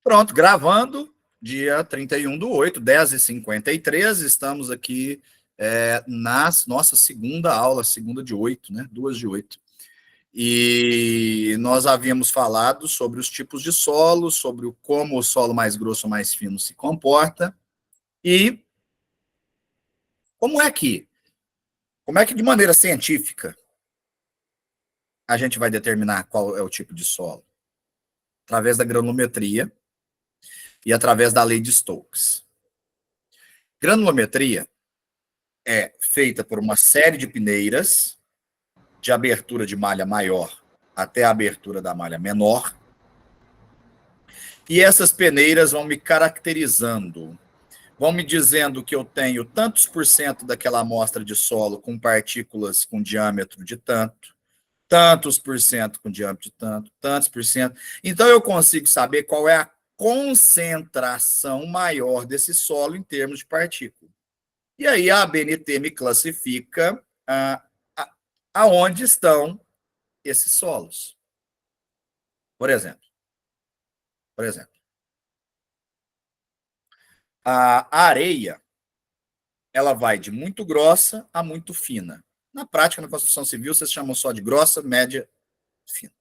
Pronto, gravando, dia 31/8, 10h53, estamos aqui na nossa segunda aula, segunda de 8, né? 2 de 8. E nós havíamos falado sobre os tipos de solo, sobre como o solo mais grosso ou mais fino se comporta, e como é que de maneira científica a gente vai determinar qual é o tipo de solo? Através da granulometria e através da lei de Stokes. Granulometria é feita por uma série de peneiras, de abertura de malha maior até a abertura da malha menor, e essas peneiras vão me caracterizando, vão me dizendo que eu tenho tantos por cento daquela amostra de solo com partículas com diâmetro de tanto, tantos por cento com diâmetro de tanto, tantos por cento. Então eu consigo saber qual é a concentração maior desse solo em termos de partícula. E aí a ABNT me classifica aonde estão esses solos. Por exemplo, a areia, ela vai de muito grossa a muito fina. Na prática, na construção civil, vocês chamam só de grossa, média, fina.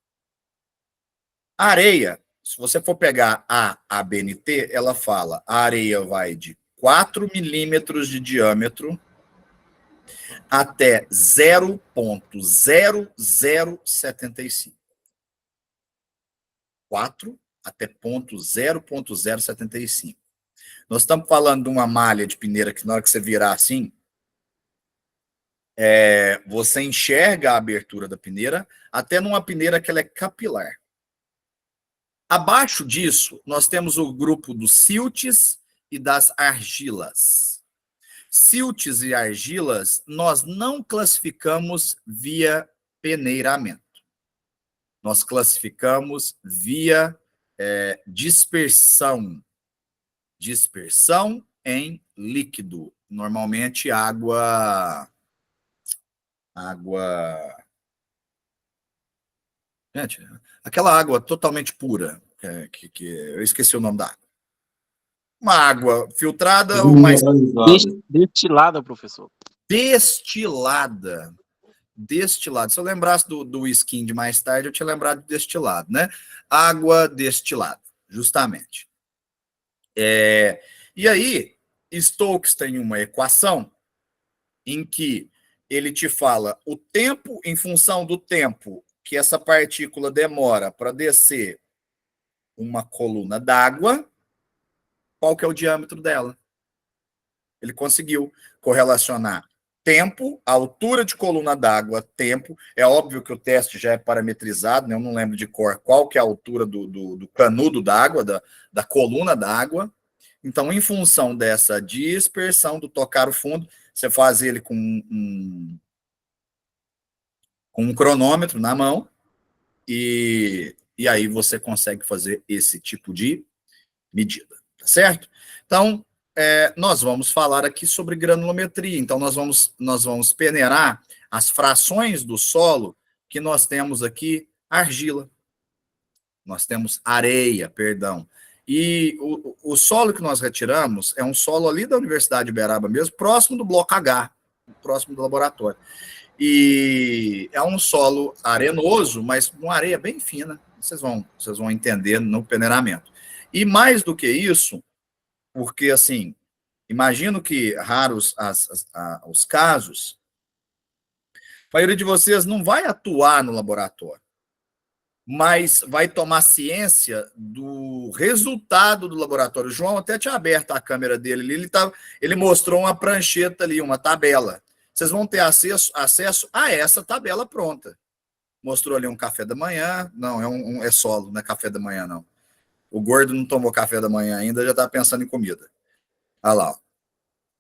A areia, se você for pegar a ABNT, ela fala, a areia vai de 4 milímetros de diâmetro até 0,0075. 4 até 0,075. Nós estamos falando de uma malha de peneira que na hora que você virar assim, você enxerga a abertura da peneira, até numa peneira que ela é capilar. Abaixo disso, nós temos o grupo dos siltes e das argilas. Siltes e argilas, nós não classificamos via peneiramento. Nós classificamos via dispersão. Dispersão em líquido. Normalmente água. Gente, aquela água totalmente pura, que eu esqueci o nome da água. Uma água filtrada ou mais. Destilada, professor. Destilada. Se eu lembrasse do skin de mais tarde, eu tinha lembrado de destilado, né? Água destilada, justamente. E aí, Stokes tem uma equação em que ele te fala o tempo, em função do tempo que essa partícula demora para descer uma coluna d'água, qual que é o diâmetro dela. Ele conseguiu correlacionar tempo, altura de coluna d'água, tempo. É óbvio que o teste já é parametrizado, né? Eu não lembro de cor qual que é a altura do canudo d'água, da coluna d'água. Então, em função dessa dispersão do tocar o fundo, você faz ele com um cronômetro na mão e aí você consegue fazer esse tipo de medida, tá certo? Então, nós vamos falar aqui sobre granulometria. Então, nós vamos peneirar as frações do solo que nós temos aqui, argila. Nós temos areia, perdão. E o solo que nós retiramos é um solo ali da Universidade de Uberaba mesmo, próximo do bloco H, próximo do laboratório. E é um solo arenoso, mas uma areia bem fina. Vocês vão entender no peneiramento. E mais do que isso, porque, assim, imagino que raros os casos, a maioria de vocês não vai atuar no laboratório, mas vai tomar ciência do resultado do laboratório. O João até tinha aberto a câmera dele ali, ele mostrou uma prancheta ali, uma tabela. Vocês vão ter acesso a essa tabela pronta. Mostrou ali um café da manhã, não, é solo, não é café da manhã, não. O gordo não tomou café da manhã ainda, já está pensando em comida. Olha lá.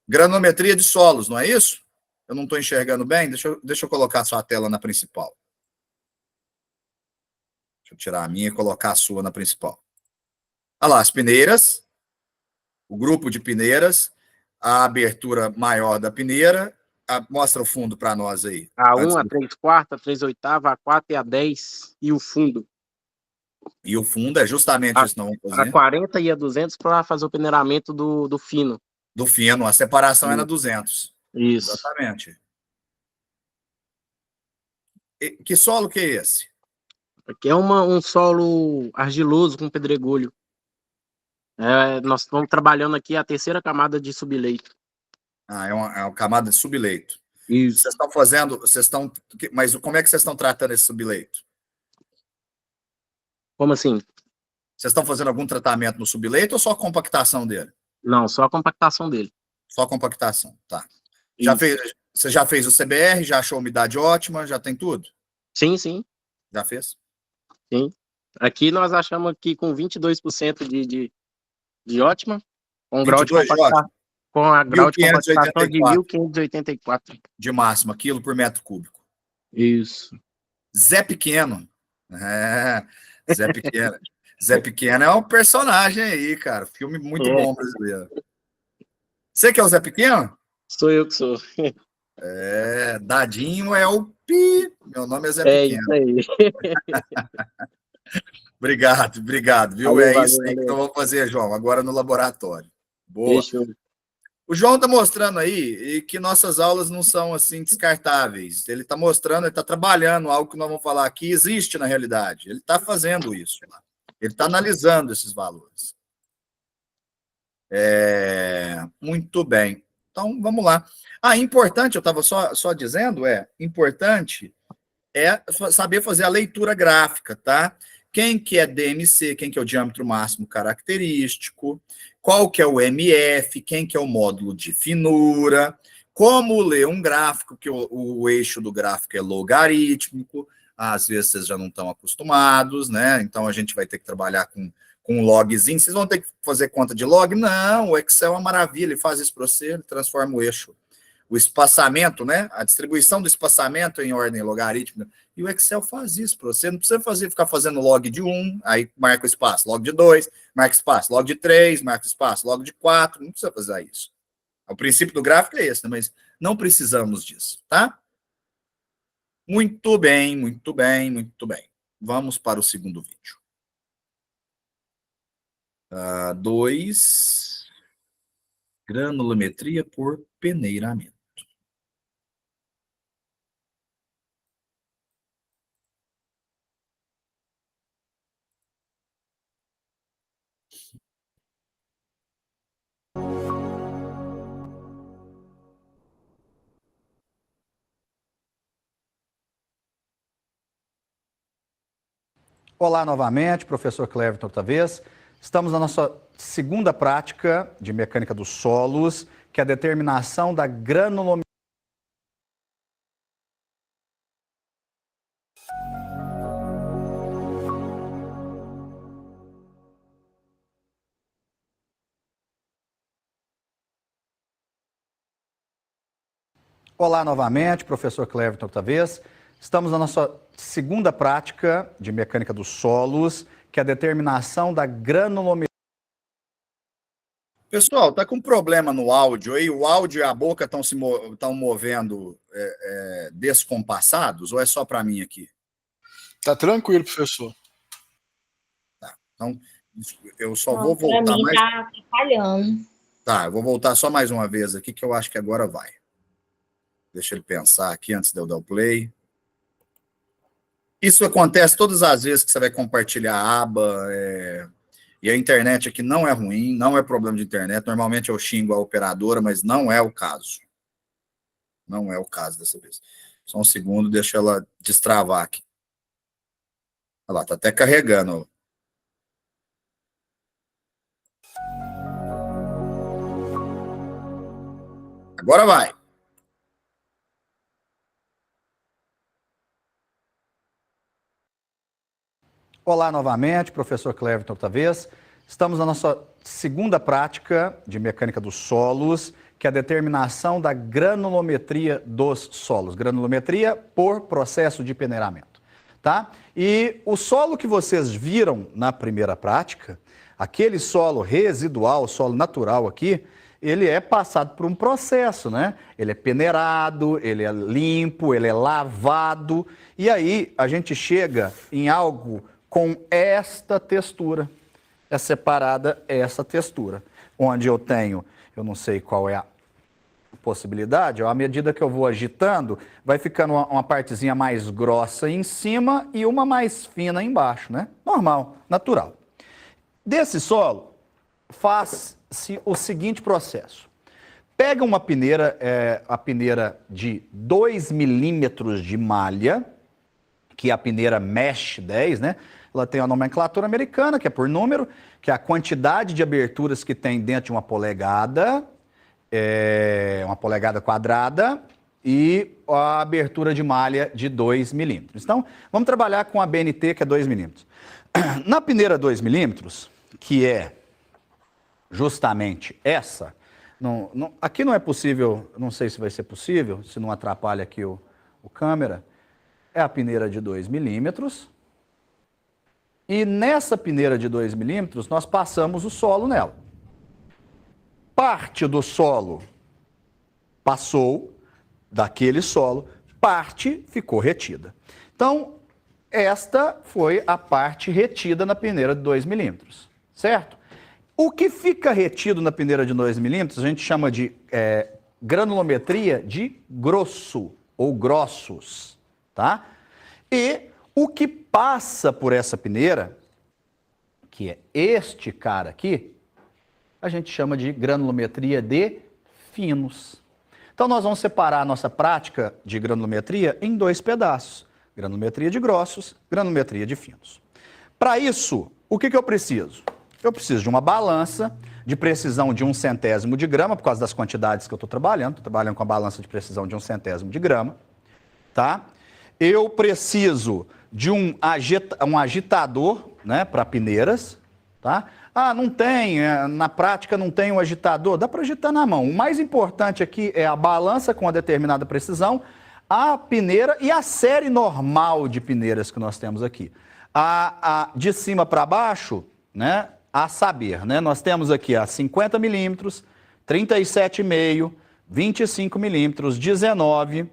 Granometria de solos, não é isso? Eu não estou enxergando bem? Deixa eu colocar a sua tela na principal. Deixa eu tirar a minha e colocar a sua na principal. Olha lá, as peneiras, o grupo de peneiras, a abertura maior da peneira. Mostra o fundo para nós aí. A 1, a 3/4, a 3/8, a 4 e a 10 e o fundo. E o fundo é justamente isso que nós vamos fazer. A 40 e a 200 para fazer o peneiramento do fino. Do fino, a separação é na 200. Isso. Exatamente. Que solo que é esse? Aqui é um solo argiloso com pedregulho. Nós estamos trabalhando aqui a terceira camada de subleito. É uma camada de subleito. Isso. Vocês estão fazendo, mas como é que vocês estão tratando esse subleito? Como assim? Vocês estão fazendo algum tratamento no subleito ou só a compactação dele? Não, só a compactação dele. Só a compactação, tá. Você já fez o CBR, já achou a umidade ótima, já tem tudo? Sim, sim. Já fez? Sim. Aqui nós achamos aqui com 22% de ótima, com grau de compactação, com a grau de compactação de 1.584. De máxima, quilo por metro cúbico. Isso. Zé Pequeno. Zé Pequeno. Zé Pequeno é um personagem aí, cara. Filme muito bom brasileiro. Você que é o Zé Pequeno? Sou eu que sou. Dadinho é o Pi. Meu nome é Zé Pequeno. É isso aí. Obrigado, viu? Valeu, isso aí que eu vou fazer, João, agora no laboratório. Boa. Fechou. O João está mostrando aí que nossas aulas não são assim descartáveis. Ele está mostrando, ele está trabalhando algo que nós vamos falar aqui, existe na realidade. Ele está fazendo isso. Ele está analisando esses valores. Muito bem. Então, vamos lá. Importante, eu estava só dizendo, importante saber fazer a leitura gráfica, tá? Quem que é DMC, quem que é o diâmetro máximo característico, qual que é o MF, quem que é o módulo de finura, como ler um gráfico, que o eixo do gráfico é logarítmico, às vezes vocês já não estão acostumados, né? Então a gente vai ter que trabalhar com um logzinho. Vocês vão ter que fazer conta de log? Não, o Excel é uma maravilha, ele faz isso para você, ele transforma o eixo. O espaçamento, né? A distribuição do espaçamento em ordem logarítmica. E o Excel faz isso para você. Não precisa ficar fazendo log de 1, aí marca o espaço. Log de 2, marca espaço. Log de 3, marca espaço. Log de 4, não precisa fazer isso. O princípio do gráfico é esse, né? Mas não precisamos disso, tá? Muito bem, muito bem, muito bem. Vamos para o segundo vídeo. 2. Granulometria por peneiramento. Olá novamente, professor Cleverton outra vez. Estamos na nossa segunda prática de mecânica dos solos, que é a determinação da granulometria. Olá novamente, professor Cleverton outra vez. Estamos na nossa segunda prática de mecânica dos solos, que é a determinação da granulometria. Pessoal, está com problema no áudio aí? O áudio e a boca estão movendo descompassados ou é só para mim aqui? Tá tranquilo, professor. Tá, então eu só vou voltar pra mim mais. Tá atrapalhando. Tá, eu vou voltar só mais uma vez aqui, que eu acho que agora vai. Deixa ele pensar aqui antes de eu dar o play. Isso acontece todas as vezes que você vai compartilhar a aba, e a internet aqui não é ruim, não é problema de internet. Normalmente eu xingo a operadora, mas não é o caso. Não é o caso dessa vez. Só um segundo, deixa ela destravar aqui. Olha lá, tá até carregando. Agora vai. Olá novamente, professor Cleverton outra vez. Estamos na nossa segunda prática de mecânica dos solos, que é a determinação da granulometria dos solos. Granulometria por processo de peneiramento, tá? E o solo que vocês viram na primeira prática, aquele solo residual, solo natural aqui, ele é passado por um processo, né? Ele é peneirado, ele é limpo, ele é lavado, e aí a gente chega em algo com esta textura. É separada essa textura. Onde eu tenho, eu não sei qual é a possibilidade, ó, à medida que eu vou agitando, vai ficando uma partezinha mais grossa em cima e uma mais fina embaixo, né? Normal, natural. Desse solo, faz-se o seguinte processo. Pega uma peneira, a peneira de 2 milímetros de malha, que é a peneira Mesh 10, né? Ela tem a nomenclatura americana, que é por número, que é a quantidade de aberturas que tem dentro de uma polegada quadrada, e a abertura de malha de 2 milímetros. Então, vamos trabalhar com a BNT, que é 2 milímetros. Na peneira 2 milímetros, que é justamente essa, aqui não é possível, não sei se vai ser possível, se não atrapalha aqui o câmera, é a peneira de 2 milímetros, e nessa peneira de 2 milímetros nós passamos o solo nela. Parte do solo passou daquele solo, parte ficou retida. Então, esta foi a parte retida na peneira de 2 milímetros, certo? O que fica retido na peneira de 2 milímetros, a gente chama de granulometria de grosso ou grossos, tá? E o que passa por essa peneira, que é este cara aqui, a gente chama de granulometria de finos. Então, nós vamos separar a nossa prática de granulometria em 2 pedaços. Granulometria de grossos, granulometria de finos. Para isso, o que eu preciso? Eu preciso de uma balança de precisão de 1/100 de grama, por causa das quantidades que eu estou trabalhando com a balança de precisão de 1/100 de grama, tá? Eu preciso de um agitador, né, para peneiras, tá? Ah, não tem, na prática não tem um agitador, dá para agitar na mão. O mais importante aqui é a balança com a determinada precisão, a peneira e a série normal de peneiras que nós temos aqui. De cima para baixo, né, a saber, né, nós temos aqui a 50 milímetros, 37,5, 25 milímetros, 19,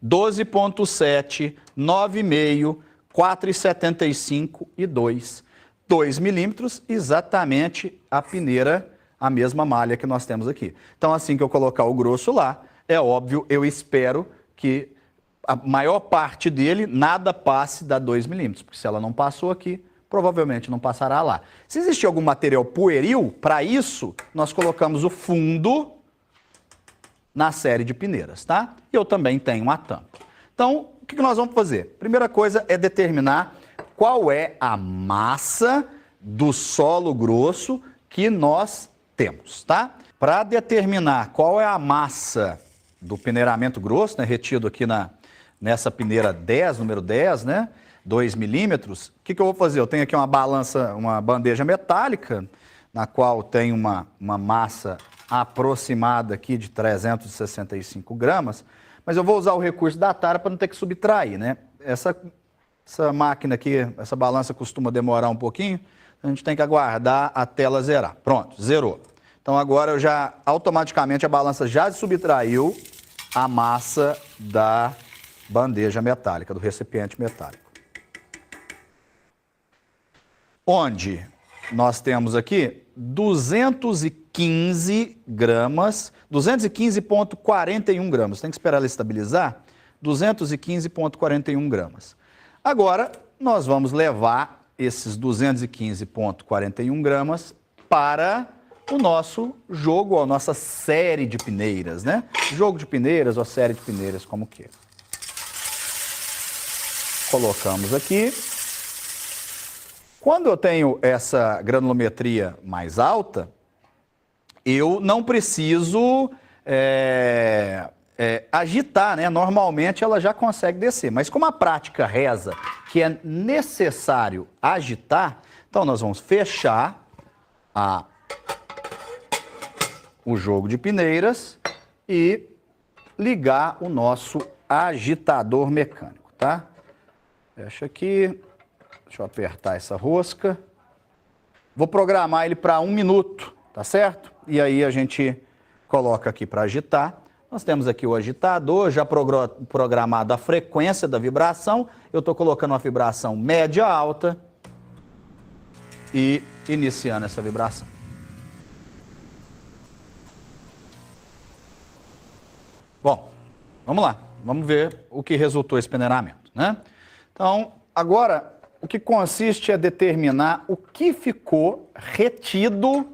12,7, 9,5, 4,75 e 2. 2 milímetros, exatamente a peneira, a mesma malha que nós temos aqui. Então, assim que eu colocar o grosso lá, é óbvio, eu espero que a maior parte dele nada passe da 2 milímetros, porque se ela não passou aqui, provavelmente não passará lá. Se existir algum material pueril, para isso, nós colocamos o fundo na série de peneiras, tá? E eu também tenho uma tampa. Então, o que nós vamos fazer? Primeira coisa é determinar qual é a massa do solo grosso que nós temos, tá? Para determinar qual é a massa do peneiramento grosso, né, retido aqui nessa peneira 10, número 10, né, 2 milímetros, o que eu vou fazer? Eu tenho aqui uma balança, uma bandeja metálica, na qual tem uma massa aproximada aqui de 365 gramas, mas eu vou usar o recurso da tara para não ter que subtrair, né? Essa máquina aqui, essa balança costuma demorar um pouquinho, a gente tem que aguardar até ela zerar. Pronto, zerou. Então agora automaticamente a balança já subtraiu a massa da bandeja metálica, do recipiente metálico. Onde nós temos aqui 215 gramas, 215,41 gramas. Tem que esperar ela estabilizar, 215,41 gramas. Agora, nós vamos levar esses 215,41 gramas para o nosso jogo, a nossa série de peneiras, né? Jogo de peneiras ou série de peneiras, como que é. Colocamos aqui. Quando eu tenho essa granulometria mais alta, eu não preciso agitar, né? Normalmente ela já consegue descer, mas como a prática reza que é necessário agitar, então nós vamos fechar o jogo de peneiras e ligar o nosso agitador mecânico, tá? Fecha aqui, deixa eu apertar essa rosca, vou programar ele para 1 minuto, tá certo? E aí a gente coloca aqui para agitar. Nós temos aqui o agitador, já programado a frequência da vibração. Eu estou colocando uma vibração média alta e iniciando essa vibração. Bom, vamos lá. Vamos ver o que resultou esse peneiramento, né? Então, agora, o que consiste é determinar o que ficou retido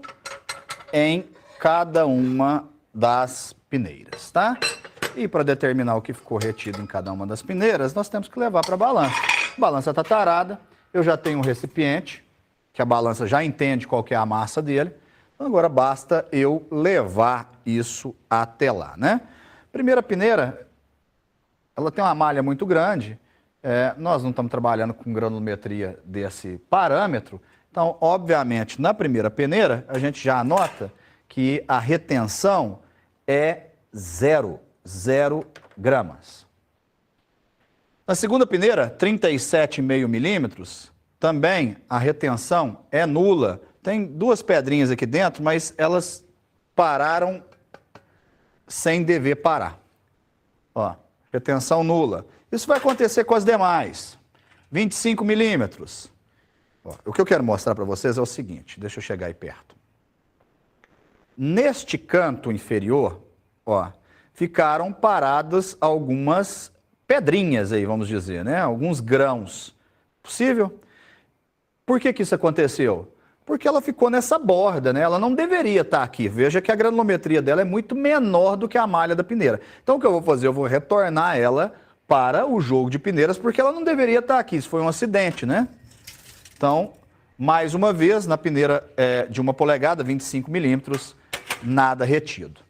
em cada uma das peneiras, tá? E para determinar o que ficou retido em cada uma das peneiras, nós temos que levar para a balança. A balança está tarada, eu já tenho um recipiente, que a balança já entende qual que é a massa dele. Então agora basta eu levar isso até lá, né? Primeira peneira, ela tem uma malha muito grande, nós não estamos trabalhando com granulometria desse parâmetro, então, obviamente, na primeira peneira, a gente já anota que a retenção é 0 gramas. Na segunda peneira, 37,5 milímetros, também a retenção é nula. Tem duas pedrinhas aqui dentro, mas elas pararam sem dever parar. Ó, retenção nula. Isso vai acontecer com as demais. 25 milímetros. Ó, o que eu quero mostrar para vocês é o seguinte, deixa eu chegar aí perto. Neste canto inferior, ó, ficaram paradas algumas pedrinhas aí, vamos dizer, né? Alguns grãos. Possível? Por que isso aconteceu? Porque ela ficou nessa borda, né? Ela não deveria estar aqui. Veja que a granulometria dela é muito menor do que a malha da peneira. Então o que eu vou fazer? Eu vou retornar ela para o jogo de peneiras, porque ela não deveria estar aqui. Isso foi um acidente, né? Então, mais uma vez, na peneira de 1 polegada, 25 milímetros, nada retido.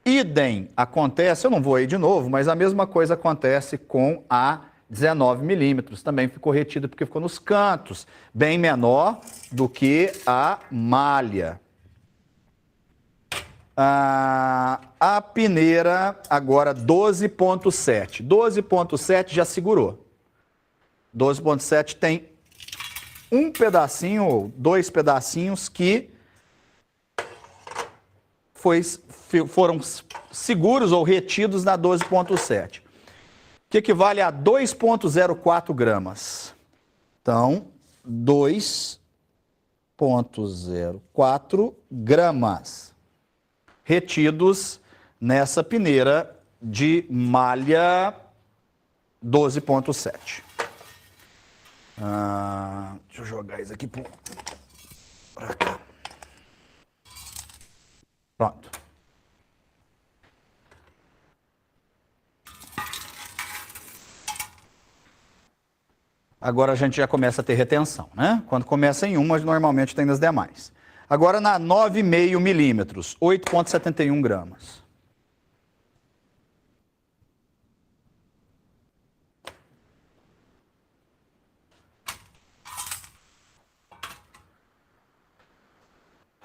Idem acontece, eu não vou aí de novo, mas a mesma coisa acontece com a 19 milímetros. Também ficou retida porque ficou nos cantos, bem menor do que a malha. A peneira agora 12,7. 12,7 já segurou. 12,7 tem um pedacinho ou dois pedacinhos que foram seguros ou retidos na 12,7, que equivale a 2,04 gramas. Então, 2,04 gramas retidos nessa peneira de malha 12,7. Deixa eu jogar isso aqui para cá. Pronto. Agora a gente já começa a ter retenção, né? Quando começa em uma, normalmente tem nas demais. Agora na 9,5 milímetros, 8,71 gramas.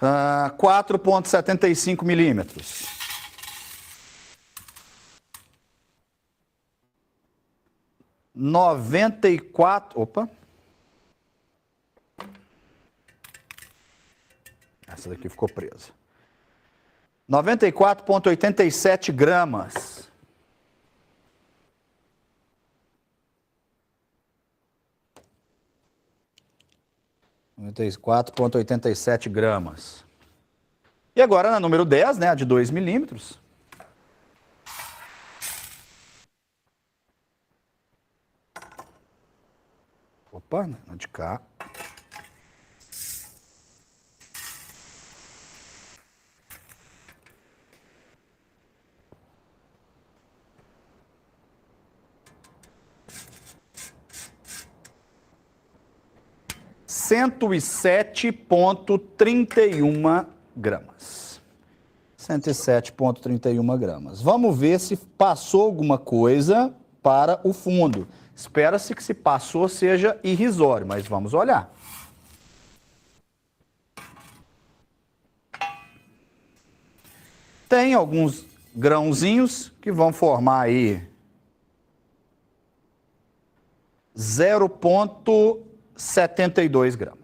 Ah, 4,75 milímetros. 94. Opa. Essa daqui ficou presa. 94,87 gramas. gramas. E agora na número 10, né, a de 2 milímetros. Opa, não de cá. Cento e 107,31 gramas. 107,31 gramas. Vamos ver se passou alguma coisa para o fundo. Espera-se que se passou seja irrisório, mas vamos olhar. Tem alguns grãozinhos que vão formar aí 0,72 gramas.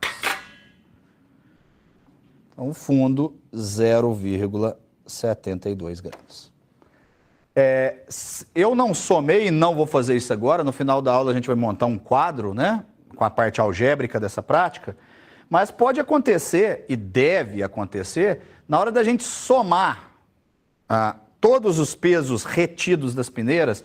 Então, fundo 0,72 gramas. Eu não somei e não vou fazer isso agora. No final da aula a gente vai montar um quadro, né, com a parte algébrica dessa prática. Mas pode acontecer, e deve acontecer, na hora da gente somar todos os pesos retidos das peneiras,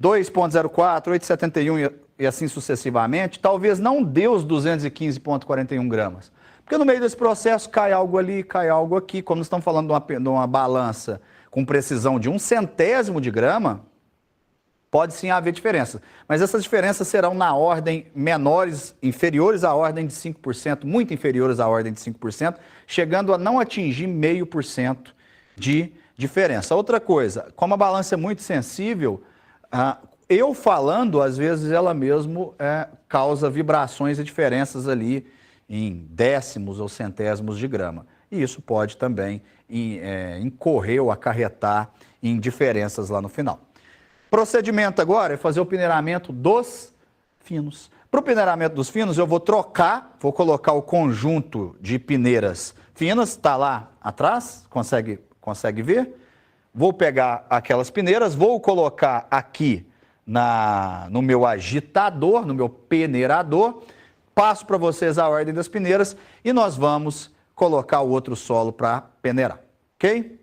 2,04, 8,71 e assim sucessivamente, talvez não dê os 215,41 gramas. Porque no meio desse processo cai algo ali, cai algo aqui. Como nós estamos falando de uma balança com precisão de 1/100º de grama, pode sim haver diferença. Mas essas diferenças serão na ordem menores, inferiores à ordem de 5%, muito inferiores à ordem de 5%, chegando a não atingir 0,5% de diferença. Outra coisa, como a balança é muito sensível, eu falando, às vezes ela mesmo causa vibrações e diferenças ali em décimos ou centésimos de grama. E isso pode também incorrer ou acarretar em diferenças lá no final. Procedimento agora é fazer o peneiramento dos finos. Para o peneiramento dos finos, eu vou colocar o conjunto de peneiras finas, está lá atrás, consegue ver? Vou pegar aquelas peneiras, vou colocar aqui no meu agitador, no meu peneirador, passo para vocês a ordem das peneiras e nós vamos colocar o outro solo para peneirar, ok?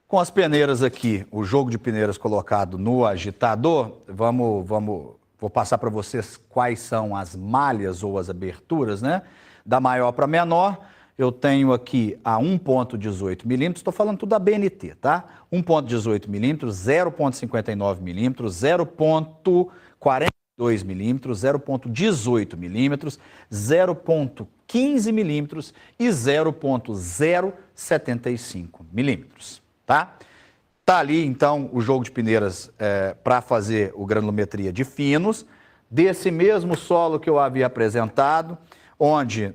Com as peneiras aqui, o jogo de peneiras colocado no agitador, vou passar para vocês quais são as malhas ou as aberturas, né? Da maior para menor, eu tenho aqui a 1,18 milímetros, estou falando tudo da BNT, tá? 1,18 milímetros, 0,59 milímetros, 0,42 milímetros, 0,18 milímetros, 0,15 milímetros e 0,075 milímetros. Tá ali, então, o jogo de peneiras para fazer o granulometria de finos, desse mesmo solo que eu havia apresentado, onde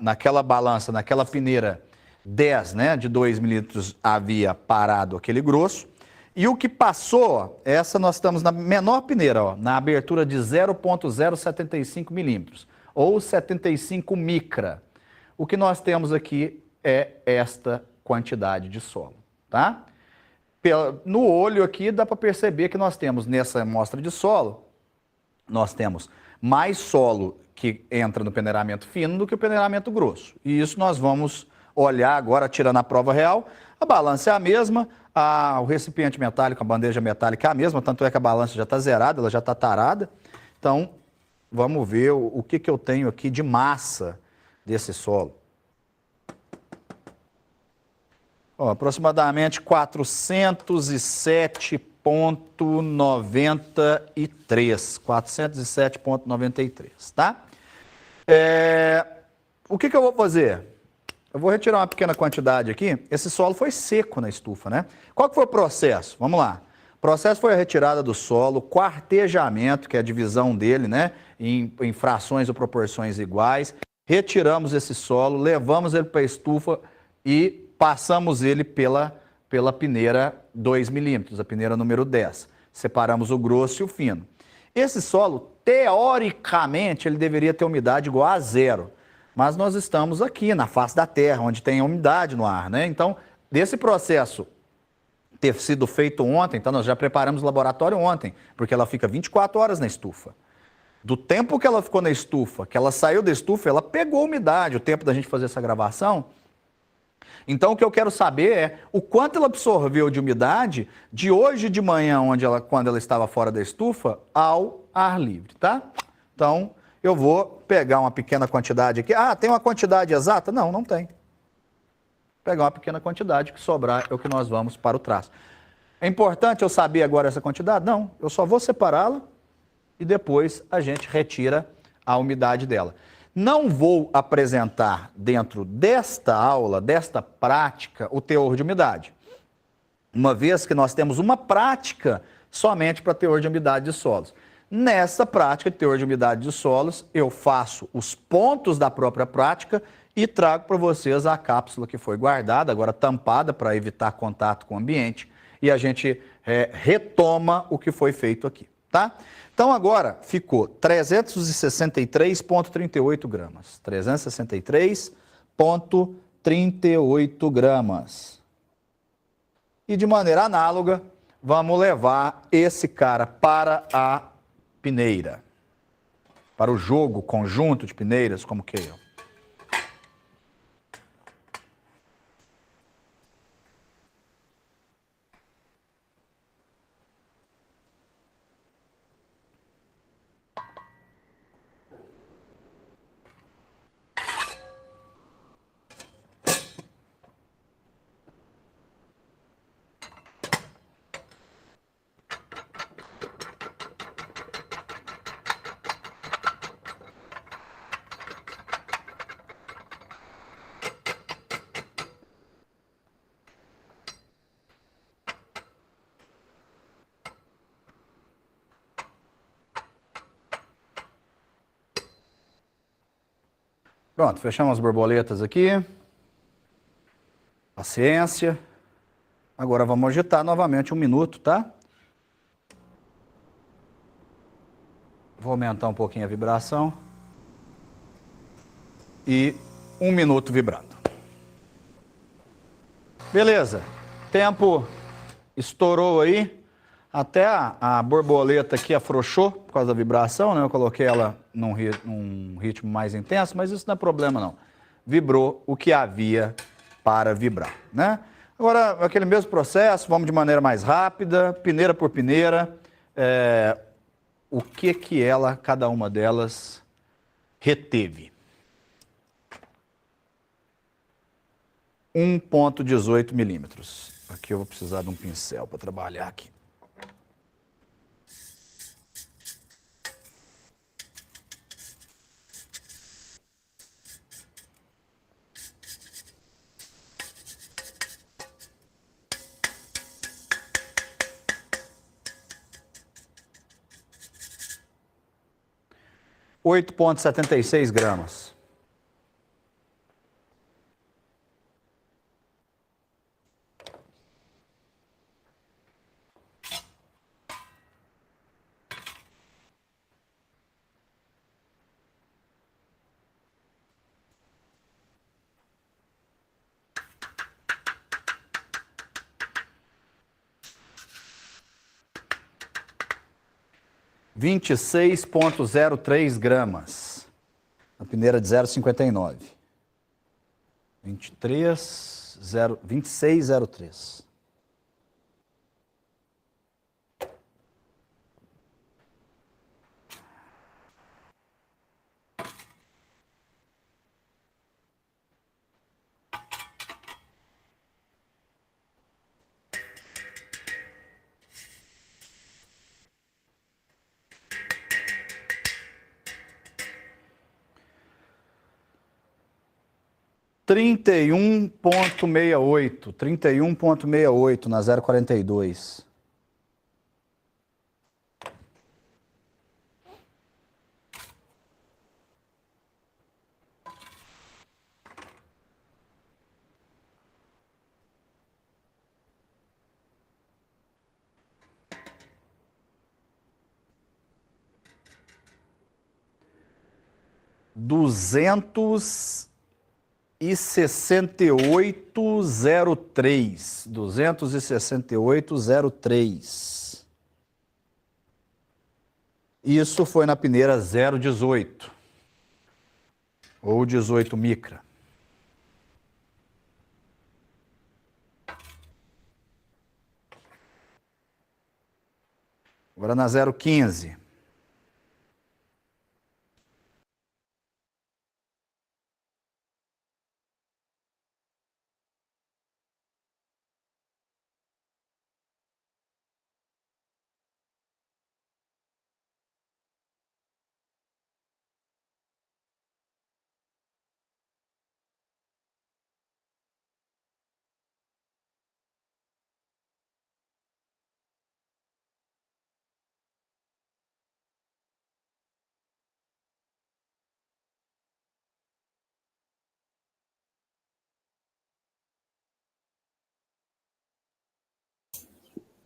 naquela balança, naquela peneira 10, né, de 2 milímetros, havia parado aquele grosso. E o que passou, nós estamos na menor peneira, ó, na abertura de 0,075 milímetros, ou 75 micra. O que nós temos aqui é esta quantidade de solo. Tá? No olho aqui dá para perceber que nós temos nessa amostra de solo, nós temos mais solo que entra no peneiramento fino do que o peneiramento grosso. E isso nós vamos olhar agora, tirando a prova real. A balança é a mesma, o recipiente metálico, a bandeja metálica é a mesma, tanto é que a balança já está zerada, ela já está tarada. Então, vamos ver o que eu tenho aqui de massa desse solo. Aproximadamente 407,93. 407,93, tá? O que eu vou fazer? Eu vou retirar uma pequena quantidade aqui. Esse solo foi seco na estufa, né? Qual que foi o processo? Vamos lá. O processo foi a retirada do solo, quartejamento, que é a divisão dele, né? Em frações ou proporções iguais. Retiramos esse solo, levamos ele para a estufa e passamos ele pela peneira 2 milímetros, a peneira número 10. Separamos o grosso e o fino. Esse solo, teoricamente, ele deveria ter umidade igual a 0. Mas nós estamos aqui na face da Terra, onde tem umidade no ar, né? Então, desse processo ter sido feito ontem, então nós já preparamos o laboratório ontem, porque ela fica 24 horas na estufa. Do tempo que ela ficou na estufa, que ela saiu da estufa, ela pegou umidade, o tempo da gente fazer essa gravação. Então, o que eu quero saber é o quanto ela absorveu de umidade de hoje de manhã, quando ela estava fora da estufa, ao ar livre, tá? Então, eu vou pegar uma pequena quantidade aqui. Tem uma quantidade exata? Não, não tem. Pegar uma pequena quantidade, que sobrar é o que nós vamos para o traço. É importante eu saber agora essa quantidade? Não, eu só vou separá-la e depois a gente retira a umidade dela. Não vou apresentar dentro desta aula, desta prática, o teor de umidade. Uma vez que nós temos uma prática somente para teor de umidade de solos. Nessa prática de teor de umidade de solos, eu faço os pontos da própria prática e trago para vocês a cápsula que foi guardada, agora tampada para evitar contato com o ambiente, e a gente retoma o que foi feito aqui, tá? Então, agora ficou 363,38 gramas. 363,38 gramas. E de maneira análoga, vamos levar esse cara para a peneira. Para o jogo conjunto de peneiras, como que é? Pronto, fechamos as borboletas aqui. Paciência. Agora vamos agitar novamente 1 minuto, tá? Vou aumentar um pouquinho a vibração. E 1 minuto vibrando. Beleza. Tempo estourou aí. Até a borboleta aqui afrouxou por causa da vibração, né? Eu coloquei ela num ritmo mais intenso, mas isso não é problema não. Vibrou o que havia para vibrar, né? Agora, aquele mesmo processo, vamos de maneira mais rápida, peneira por peneira. O que ela, cada uma delas, reteve? 1,18 milímetros. Aqui eu vou precisar de um pincel para trabalhar aqui. $8,76. $26,03. A peneira de 0,59. 26,03. Trinta e um ponto 31,68 na 0,42. $268,03. Isso foi na peneira 0,18 ou 18 micra. Agora na 0,15.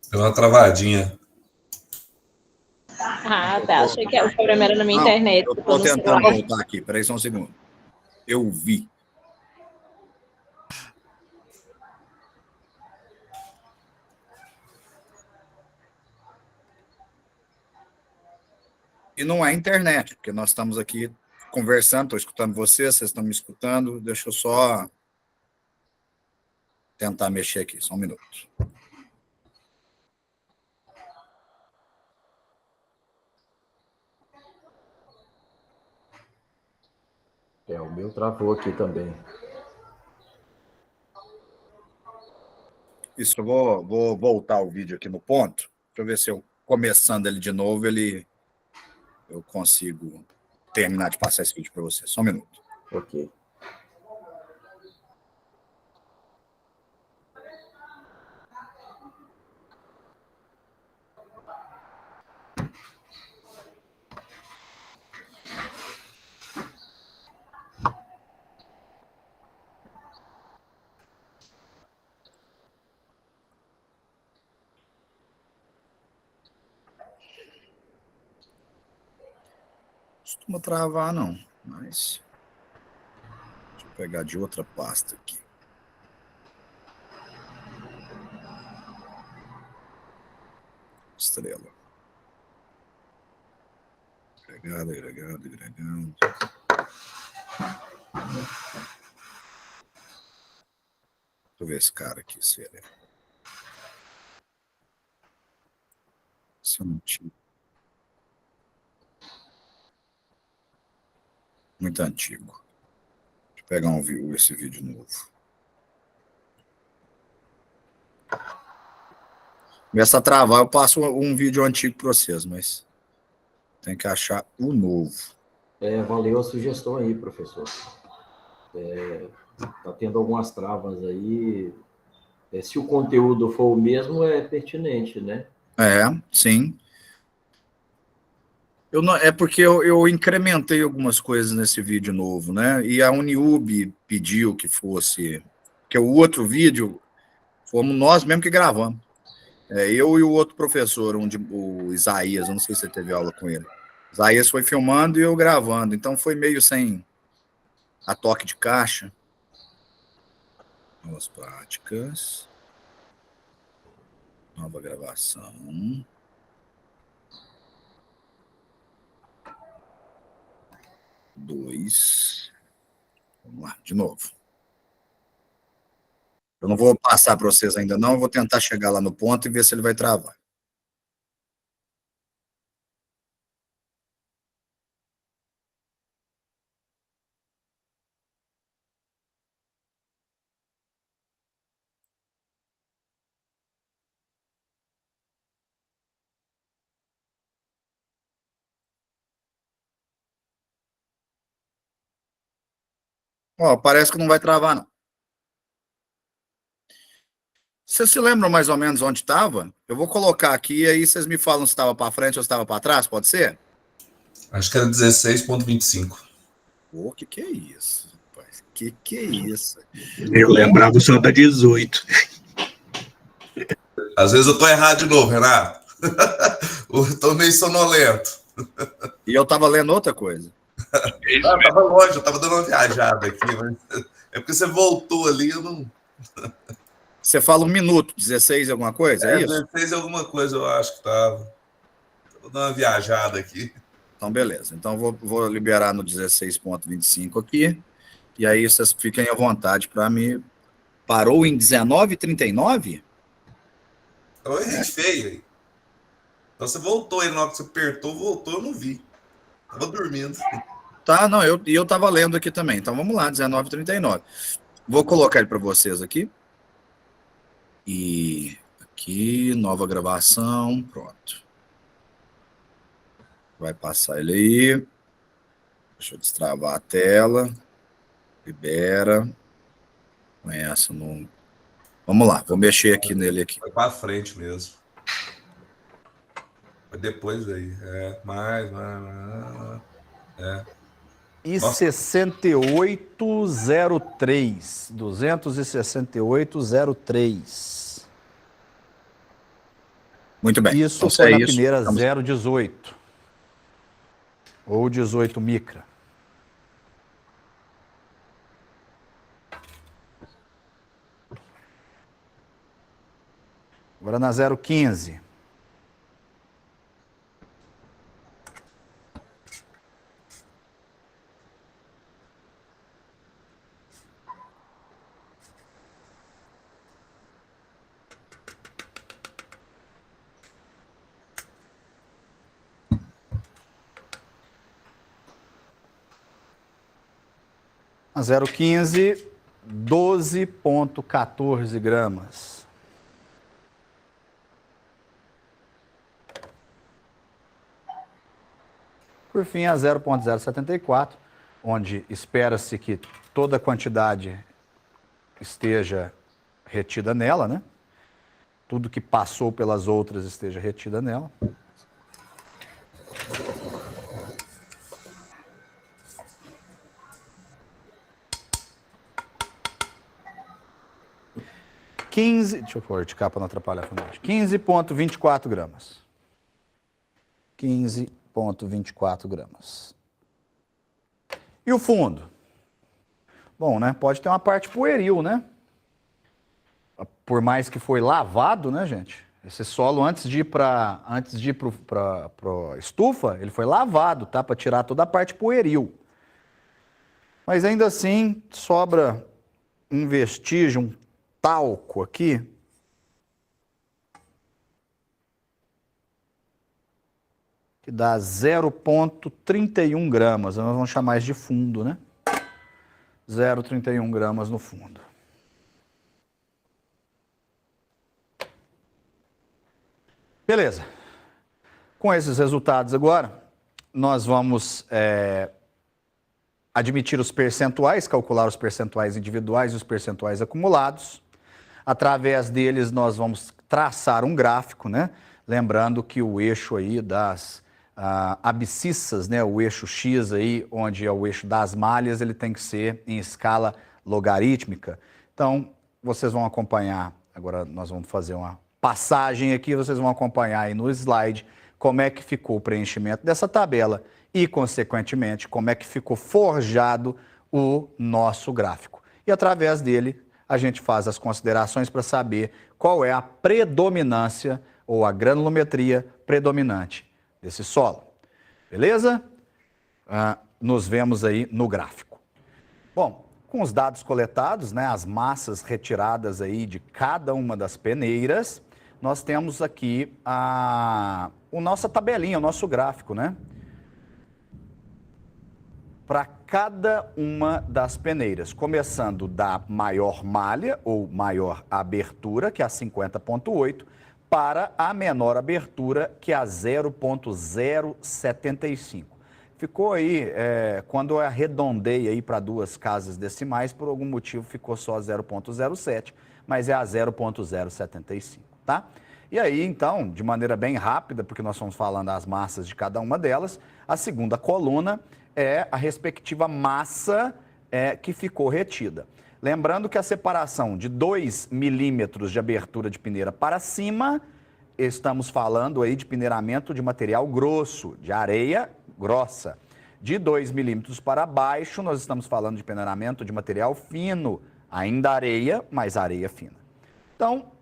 Deu uma travadinha. Ah, tá. Achei que o problema era na minha internet. Eu estou tentando voltar aqui. Peraí só um segundo. Eu vi. e não é internet, porque nós estamos aqui conversando, estou escutando vocês estão me escutando. Deixa eu só tentar mexer aqui, só um minuto. O meu travou aqui também. Isso, eu vou voltar o vídeo aqui no ponto. Deixa eu ver se eu, começando ele de novo, eu consigo terminar de passar esse vídeo para você. Só um minuto. Ok. Costuma travar, não, mas deixa eu pegar de outra pasta aqui. Estrela. Agregado. Deixa eu ver esse cara aqui, se ele é. Se eu não tinha. Muito antigo. Deixa eu pegar esse vídeo novo. Começa a travar, eu passo um vídeo antigo para vocês, mas tem que achar o novo. Valeu a sugestão aí, professor. Tá tendo algumas travas aí. Se o conteúdo for o mesmo, é pertinente, né? Sim. É porque eu incrementei algumas coisas nesse vídeo novo, né? E a Uniub pediu que fosse... Porque o outro vídeo fomos nós mesmo que gravamos. Eu e o outro professor, o Isaías, eu não sei se você teve aula com ele. Isaías foi filmando e eu gravando, então foi meio sem a toque de caixa. Aulas práticas. Nova gravação. 2. Vamos lá, de novo. Eu não vou passar para vocês ainda não, eu vou tentar chegar lá no ponto e ver se ele vai travar. Parece que não vai travar, não. Vocês se lembram mais ou menos onde estava? Eu vou colocar aqui e aí vocês me falam se estava para frente ou se estava para trás, pode ser? Acho que era 16,25. Pô, que é isso, rapaz? Que é isso? Eu lembrava só da 18. Às vezes eu tô errado de novo, Renato. Eu tô meio sonolento. E eu estava lendo outra coisa. Eu tava longe, eu tava dando uma viajada aqui, mas é porque você voltou ali, eu não... Você fala 1 minuto, 16 alguma coisa, é isso? 16 alguma coisa, eu acho que tava. Vou dar uma viajada aqui. Então, beleza. Então, vou liberar no 16,25 aqui. E aí, vocês fiquem à vontade para me... Parou em 19,39? Eu errei feio aí. Então você voltou aí, na hora que você apertou, voltou, eu não vi. Tava dormindo. Tá, não, eu tava lendo aqui também. Então, vamos lá, 19,39. Vou colocar ele para vocês aqui. E aqui, nova gravação, pronto. Vai passar ele aí. Deixa eu destravar a tela. Libera. Começa no... Vamos lá, vou mexer aqui nele aqui. Foi para frente mesmo. Foi depois aí. Mais. E 6803. 26803. Muito bem. Isso então, foi na isso, peneira estamos... 018. Ou 18 micra. Agora na 015. A 0,15, 12,14 gramas. Por fim, a 0,074, onde espera-se que toda a quantidade esteja retida nela, né? Tudo que passou pelas outras esteja retida nela. Deixa eu pôr de cá para não atrapalhar a fonte. 15,24 gramas. 15,24 gramas. E o fundo? Bom, né? Pode ter uma parte pueril, né? Por mais que foi lavado, né, gente? Esse solo, antes de ir para a estufa, ele foi lavado, tá? Para tirar toda a parte pueril. Mas ainda assim, sobra um vestígio, um talco aqui, que dá 0,31 gramas. Nós vamos chamar isso de fundo, né? 0,31 gramas no fundo. Beleza. Com esses resultados agora, nós vamos admitir os percentuais, calcular os percentuais individuais e os percentuais acumulados. Através deles, nós vamos traçar um gráfico, né? Lembrando que o eixo aí das abscissas, né? O eixo X aí, onde é o eixo das malhas, ele tem que ser em escala logarítmica. Então, vocês vão acompanhar, agora nós vamos fazer uma passagem aqui, vocês vão acompanhar aí no slide como é que ficou o preenchimento dessa tabela e, consequentemente, como é que ficou forjado o nosso gráfico. E através dele, a gente faz as considerações para saber qual é a predominância ou a granulometria predominante desse solo. Beleza? Nos vemos aí no gráfico. Bom, com os dados coletados, né, as massas retiradas aí de cada uma das peneiras, nós temos aqui a nossa tabelinha, o nosso gráfico, né? Para cada uma das peneiras, começando da maior malha ou maior abertura, que é a 50,8, para a menor abertura, que é a 0,075. Ficou aí, quando eu arredondei aí para duas casas decimais, por algum motivo ficou só 0,07, mas é a 0,075, tá? E aí, então, de maneira bem rápida, porque nós estamos falando as massas de cada uma delas, a segunda coluna é a respectiva massa que ficou retida. Lembrando que a separação de 2 milímetros de abertura de peneira para cima, estamos falando aí de peneiramento de material grosso, de areia grossa. De 2 milímetros para baixo, nós estamos falando de peneiramento de material fino, ainda areia, mas areia fina. Então,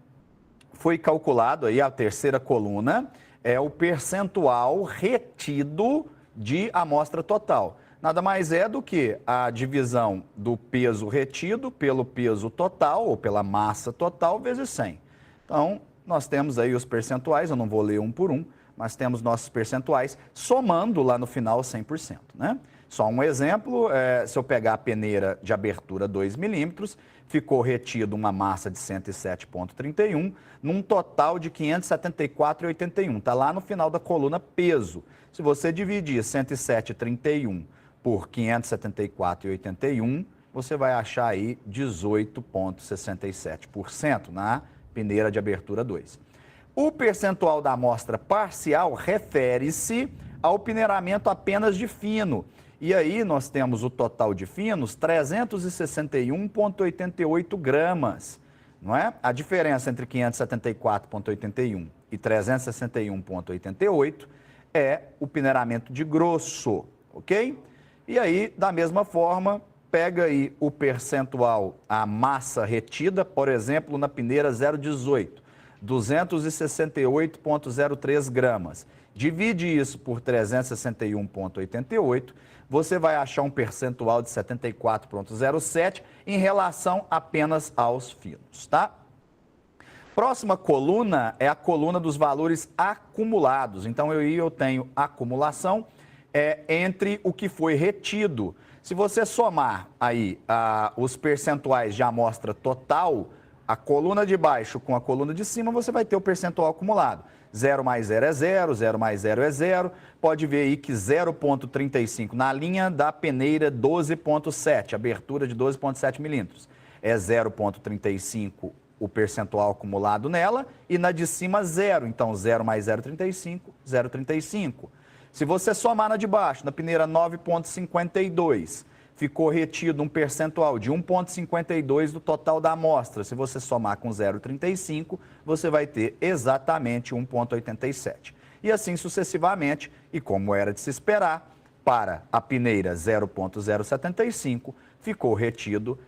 foi calculado aí a terceira coluna, é o percentual retido de amostra total. Nada mais é do que a divisão do peso retido pelo peso total, ou pela massa total, vezes 100. Então, nós temos aí os percentuais, eu não vou ler um por um, mas temos nossos percentuais, somando lá no final 100%, né? Só um exemplo, se eu pegar a peneira de abertura 2 milímetros, ficou retido uma massa de 107,31, num total de 574,81. Está lá no final da coluna peso. Se você dividir 107,31 por 574,81, você vai achar aí 18,67% na peneira de abertura 2. O percentual da amostra parcial refere-se ao peneiramento apenas de fino. E aí nós temos o total de finos, 361,88 gramas, não é? A diferença entre 574,81 e 361,88 é o peneiramento de grosso, ok? E aí, da mesma forma, pega aí o percentual, a massa retida, por exemplo, na peneira 018, 268,03 gramas. Divide isso por 361,88, você vai achar um percentual de 74,07 em relação apenas aos finos, tá? Próxima coluna é a coluna dos valores acumulados. Então, eu tenho acumulação entre o que foi retido. Se você somar aí os percentuais de amostra total, a coluna de baixo com a coluna de cima, você vai ter o percentual acumulado. 0 mais 0 é 0, 0 mais 0 é 0. Pode ver aí que 0,35 na linha da peneira 12,7, abertura de 12,7 milímetros. É 0,35 o percentual acumulado nela e na de cima 0. Então, 0 mais 0,35, 0,35. Se você somar na de baixo, na peneira 9,52, ficou retido um percentual de 1,52 do total da amostra. Se você somar com 0,35, você vai ter exatamente 1,87. E assim sucessivamente, e como era de se esperar, para a peneira 0,075, ficou retido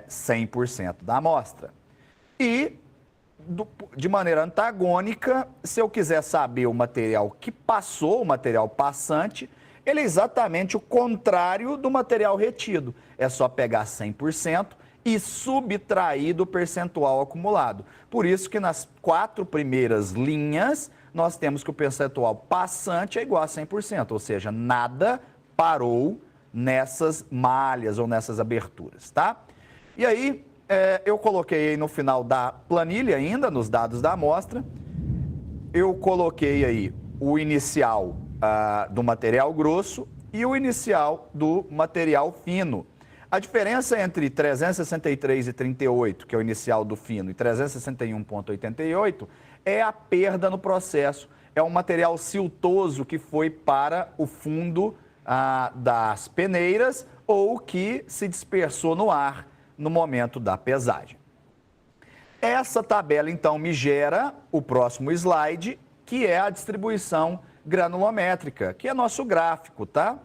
100% da amostra. E, de maneira antagônica, se eu quiser saber o material que passou, o material passante, ele é exatamente o contrário do material retido. É só pegar 100% e subtrair do percentual acumulado. Por isso que nas 4 primeiras linhas, nós temos que o percentual passante é igual a 100%, ou seja, nada parou nessas malhas ou nessas aberturas, tá? E aí, eu coloquei aí no final da planilha ainda, nos dados da amostra, eu coloquei aí o inicial do material grosso e o inicial do material fino. A diferença entre 363 e 38, que é o inicial do fino, e 361,88 é a perda no processo. É um material siltoso que foi para o fundo das peneiras ou que se dispersou no ar no momento da pesagem. Essa tabela, então, me gera o próximo slide, que é a distribuição granulométrica, que é nosso gráfico, tá?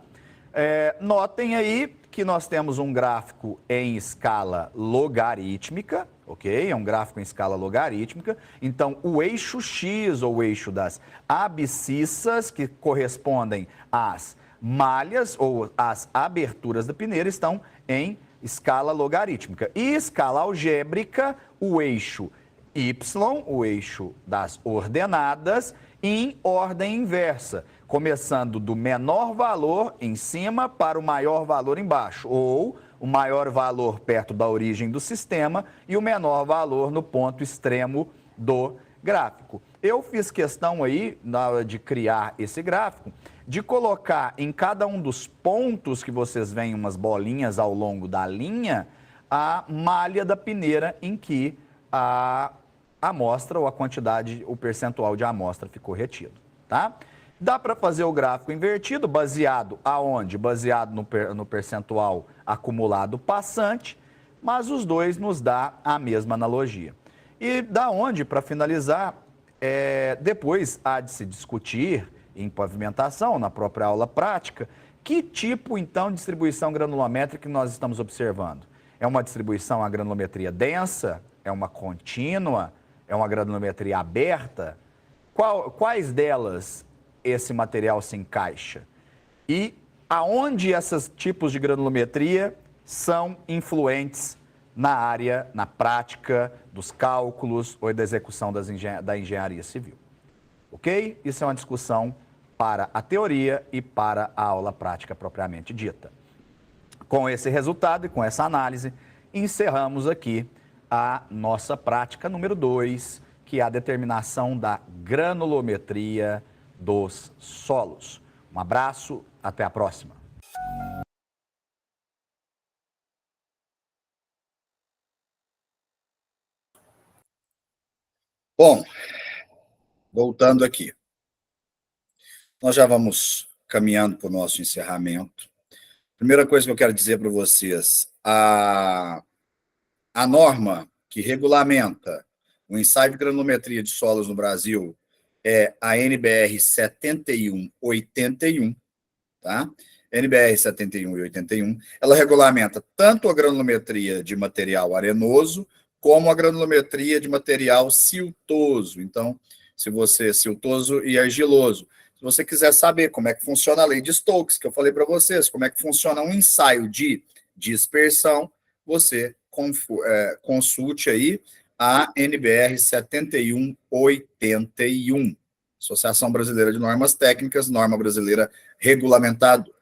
Notem aí que nós temos um gráfico em escala logarítmica, ok? É um gráfico em escala logarítmica. Então, o eixo X, ou o eixo das abscissas, que correspondem às malhas ou às aberturas da peneira, estão em escala logarítmica. E escala algébrica, o eixo Y, o eixo das ordenadas, em ordem inversa, começando do menor valor em cima para o maior valor embaixo, ou o maior valor perto da origem do sistema e o menor valor no ponto extremo do gráfico. Eu fiz questão aí, na hora de criar esse gráfico, de colocar em cada um dos pontos que vocês veem umas bolinhas ao longo da linha, a malha da peneira em que a amostra ou a quantidade, o percentual de amostra ficou retido, tá? Dá para fazer o gráfico invertido, baseado aonde? Baseado no percentual acumulado passante, mas os dois nos dá a mesma analogia. E da onde, para finalizar, depois há de se discutir em pavimentação, na própria aula prática, que tipo, então, de distribuição granulométrica que nós estamos observando? É uma distribuição a granulometria densa? É uma contínua? É uma granulometria aberta? Quais delas esse material se encaixa? E aonde esses tipos de granulometria são influentes na área, na prática dos cálculos ou da execução da engenharia civil? Ok? Isso é uma discussão para a teoria e para a aula prática propriamente dita. Com esse resultado e com essa análise, encerramos aqui a nossa prática número 2, que é a determinação da granulometria dos solos. Um abraço, até a próxima. Bom, voltando aqui. Nós já vamos caminhando para o nosso encerramento. Primeira coisa que eu quero dizer para vocês, a norma que regulamenta o ensaio de granulometria de solos no Brasil é a NBR 7181, tá? NBR 7181, ela regulamenta tanto a granulometria de material arenoso como a granulometria de material siltoso. Então, siltoso e argiloso. Se você quiser saber como é que funciona a lei de Stokes, que eu falei para vocês, como é que funciona um ensaio de dispersão, você consulte aí a NBR 7181, Associação Brasileira de Normas Técnicas, norma brasileira regulamentadora.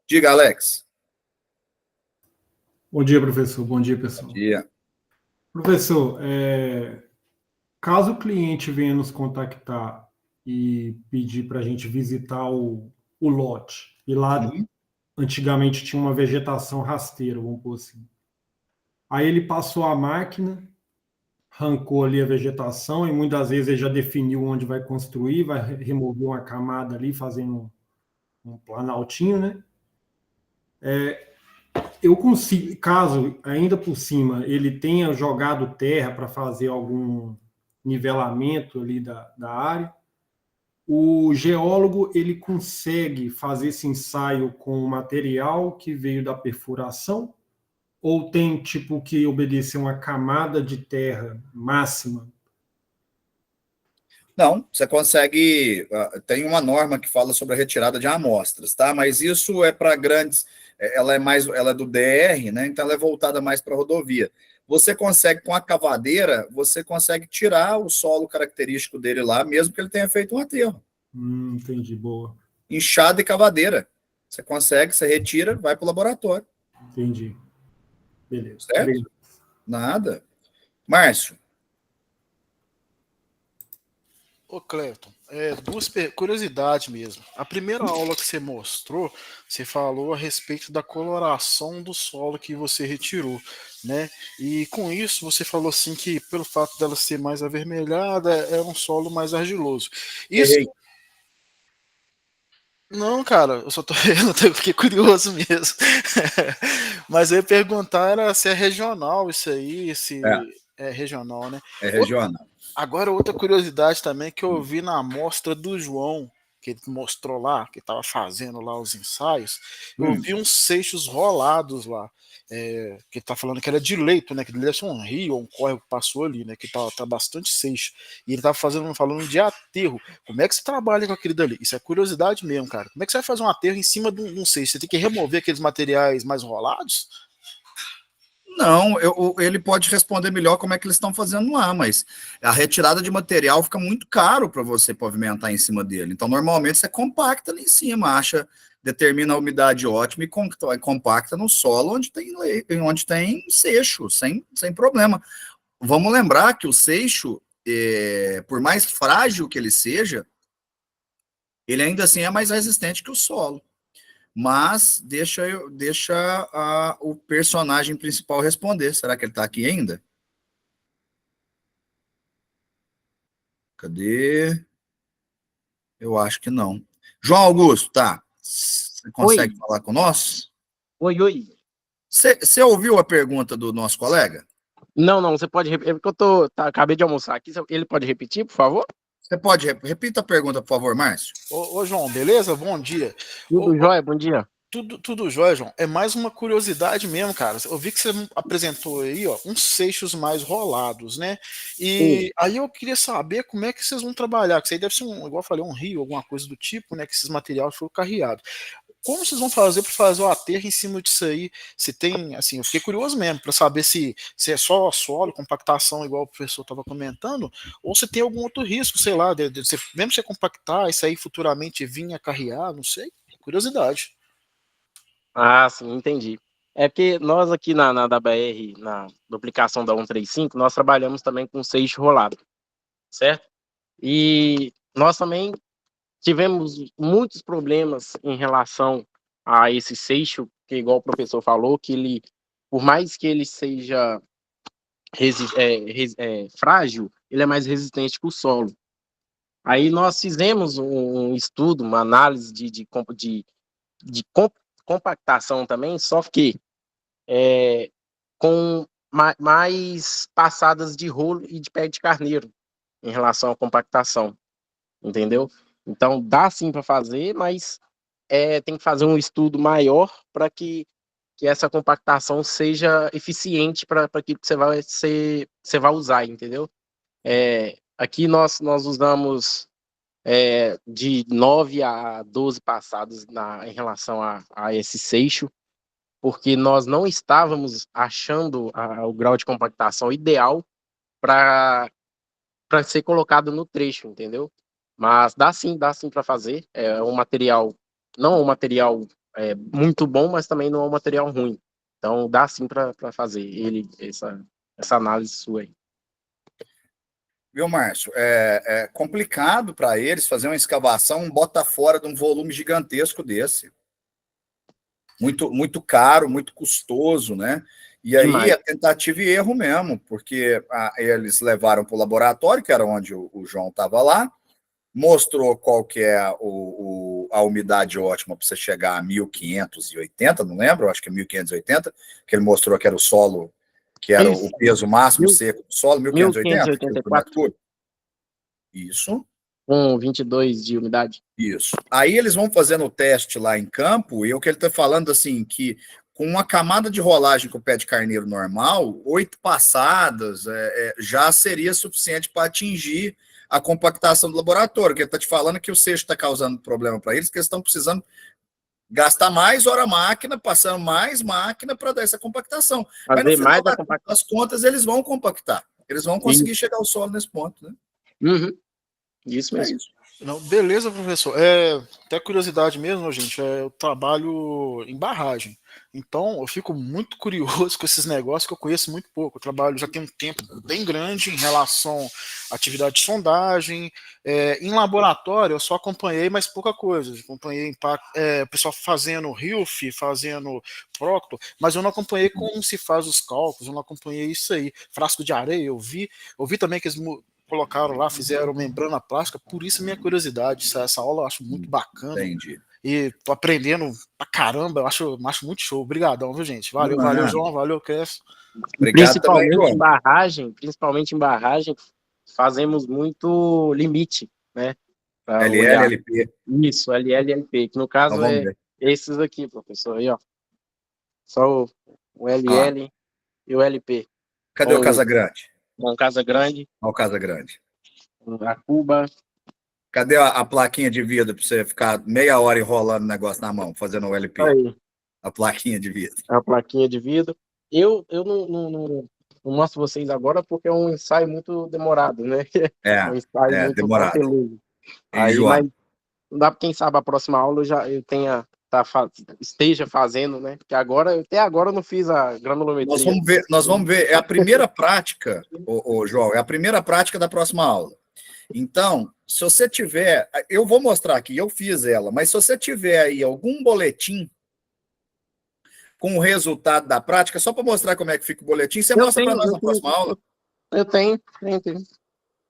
Diga, Alex. Bom dia, professor. Bom dia, Bom pessoal. dia. Professor, caso o cliente venha nos contactar e pedir para a gente visitar o lote, e lá Uhum. antigamente tinha uma vegetação rasteira, vamos pôr assim. Aí ele passou a máquina, arrancou ali a vegetação e muitas vezes ele já definiu onde vai construir, vai remover uma camada ali, fazendo um planaltinho, né? Eu consigo, caso ainda por cima ele tenha jogado terra para fazer algum nivelamento ali da área, o geólogo ele consegue fazer esse ensaio com o material que veio da perfuração ou tem tipo que obedecer uma camada de terra máxima? Não, você consegue. Tem uma norma que fala sobre a retirada de amostras, tá? Mas isso é para grandes. Ela é do DR, né? Então ela é voltada mais para rodovia. Você consegue, com a cavadeira, você consegue tirar o solo característico dele lá, mesmo que ele tenha feito um aterro. Entendi, boa. Enxada e cavadeira. Você consegue, você retira, vai para o laboratório. Entendi. Beleza. Certo? Obrigado. Nada. Márcio. Ô, Cleuton, duas curiosidades mesmo. A primeira aula que você mostrou, você falou a respeito da coloração do solo que você retirou, né? E com isso você falou assim que pelo fato dela ser mais avermelhada, é um solo mais argiloso. Isso. Errei. Não, cara, eu só tô vendo, eu fiquei curioso mesmo. Mas eu ia perguntar era se é regional isso aí, se é regional, né? É regional. Agora, outra curiosidade também que eu vi na amostra do João, que ele mostrou lá, que estava fazendo lá os ensaios, eu vi uns seixos rolados lá, que ele tá falando que era de leito, né, que deve ser um rio ou um córrego que passou ali, né, que tá bastante seixo, e ele tava falando de aterro. Como é que você trabalha com aquele dali? Isso é curiosidade mesmo, cara. Como é que você vai fazer um aterro em cima de um seixo? Você tem que remover aqueles materiais mais rolados? Não, ele pode responder melhor como é que eles estão fazendo lá, mas a retirada de material fica muito caro para você pavimentar em cima dele. Então, normalmente, você compacta ali em cima, determina a umidade ótima e compacta no solo onde tem seixo, sem problema. Vamos lembrar que o seixo, por mais frágil que ele seja, ele ainda assim é mais resistente que o solo. Mas deixa o personagem principal responder. Será que ele está aqui ainda? Cadê? Eu acho que não. João Augusto, tá? Você consegue falar com nós? Oi. Você ouviu a pergunta do nosso colega? Não, você pode repetir, porque acabei de almoçar aqui, ele pode repetir, por favor? Você pode, repita a pergunta, por favor, Márcio. Ô João, beleza? Bom dia. Tudo jóia, bom dia. Tudo jóia, João. É mais uma curiosidade mesmo, cara. Eu vi que você apresentou aí, ó, uns seixos mais rolados, né? E aí eu queria saber como é que vocês vão trabalhar, que isso aí deve ser, igual eu falei, um rio, alguma coisa do tipo, né? Que esses materiais foram carreados. Como vocês vão fazer para fazer o aterro em cima disso aí? Se tem, assim, eu fiquei curioso mesmo para saber se é só solo, compactação, igual o professor estava comentando, ou se tem algum outro risco, sei lá, mesmo você compactar, isso aí futuramente vir a carrear, não sei. Curiosidade. Ah, sim, entendi. É porque nós aqui na BR, na duplicação da 135, nós trabalhamos também com seixo rolado, certo? E nós também tivemos muitos problemas em relação a esse seixo, que igual o professor falou, que ele, por mais que ele seja frágil, ele é mais resistente que o solo. Aí nós fizemos um estudo, uma análise de compactação também, só que com mais passadas de rolo e de pé de carneiro em relação à compactação, entendeu? Então dá sim para fazer, mas tem que fazer um estudo maior para que essa compactação seja eficiente para aquilo que você vai usar, entendeu? Aqui nós usamos de 9 a 12 passadas em relação a esse seixo, porque nós não estávamos achando o grau de compactação ideal para ser colocado no trecho, entendeu? Mas dá sim para fazer. É um material, não é um material muito bom, mas também não é um material ruim. Então, dá sim para fazer essa análise sua aí. Viu, Márcio? É complicado para eles fazer uma escavação, bota fora de um volume gigantesco desse. Muito, muito caro, muito custoso, né? E aí Demais. é tentativa e erro mesmo, porque eles levaram para o laboratório, que era onde o João estava lá, mostrou qual que é a umidade ótima para você chegar a 1580, não lembro, acho que é 1580, que ele mostrou que era o solo, que era Isso. o peso máximo seco do solo, 1580 por metro 1584. cúbico. Isso. Com 22 de umidade. Isso. Aí eles vão fazendo o teste lá em campo, e o que ele está falando, assim, que com uma camada de rolagem com o pé de carneiro normal, 8 passadas já seria suficiente para atingir a compactação do laboratório, que ele está te falando que o seixo está causando problema para eles, que eles estão precisando gastar mais hora máquina, passando mais máquina para dar essa compactação. Mas no Fazer final mais a das contas, eles vão compactar. Eles vão conseguir chegar ao solo nesse ponto, né? Uhum. Isso mesmo. Não, beleza, professor. Até curiosidade mesmo, gente, eu trabalho em barragem. Então, eu fico muito curioso com esses negócios que eu conheço muito pouco. Eu trabalho já tem um tempo bem grande em relação à atividade de sondagem. Em laboratório, eu só acompanhei mais pouca coisa. Acompanhei o pessoal fazendo RILF, fazendo Proctor, mas eu não acompanhei como se faz os cálculos, eu não acompanhei isso aí. Frasco de areia, eu vi também que eles colocaram lá, fizeram membrana plástica, por isso minha curiosidade. Essa aula eu acho muito bacana. Entendi. E tô aprendendo pra caramba, eu acho muito show. Obrigadão, viu, gente? Valeu, João, valeu, Crespo. Principalmente em barragem, fazemos muito limite, né? LLP. Isso, LLP, que no caso esses aqui, professor, aí, ó. Só o LL e o LP. Cadê o Casagrande? Uma Casa Grande. Olha o Casagrande. A Cuba. Cadê a plaquinha de vidro para você ficar meia hora enrolando o negócio na mão, fazendo o LP? Aí. A plaquinha de vidro. A plaquinha de vidro. Eu não mostro vocês agora porque é um ensaio muito demorado, né? Um ensaio muito demorado. cauteloso. Aí, mas não dá para quem sabe a próxima aula eu esteja fazendo, né? Porque até agora eu não fiz a granulometria. Nós vamos ver. É a primeira prática, João, é a primeira prática da próxima aula. Então, se você tiver, eu vou mostrar aqui, eu fiz ela, mas se você tiver aí algum boletim com o resultado da prática, só para mostrar como é que fica o boletim, você mostra para nós na próxima aula. Eu tenho.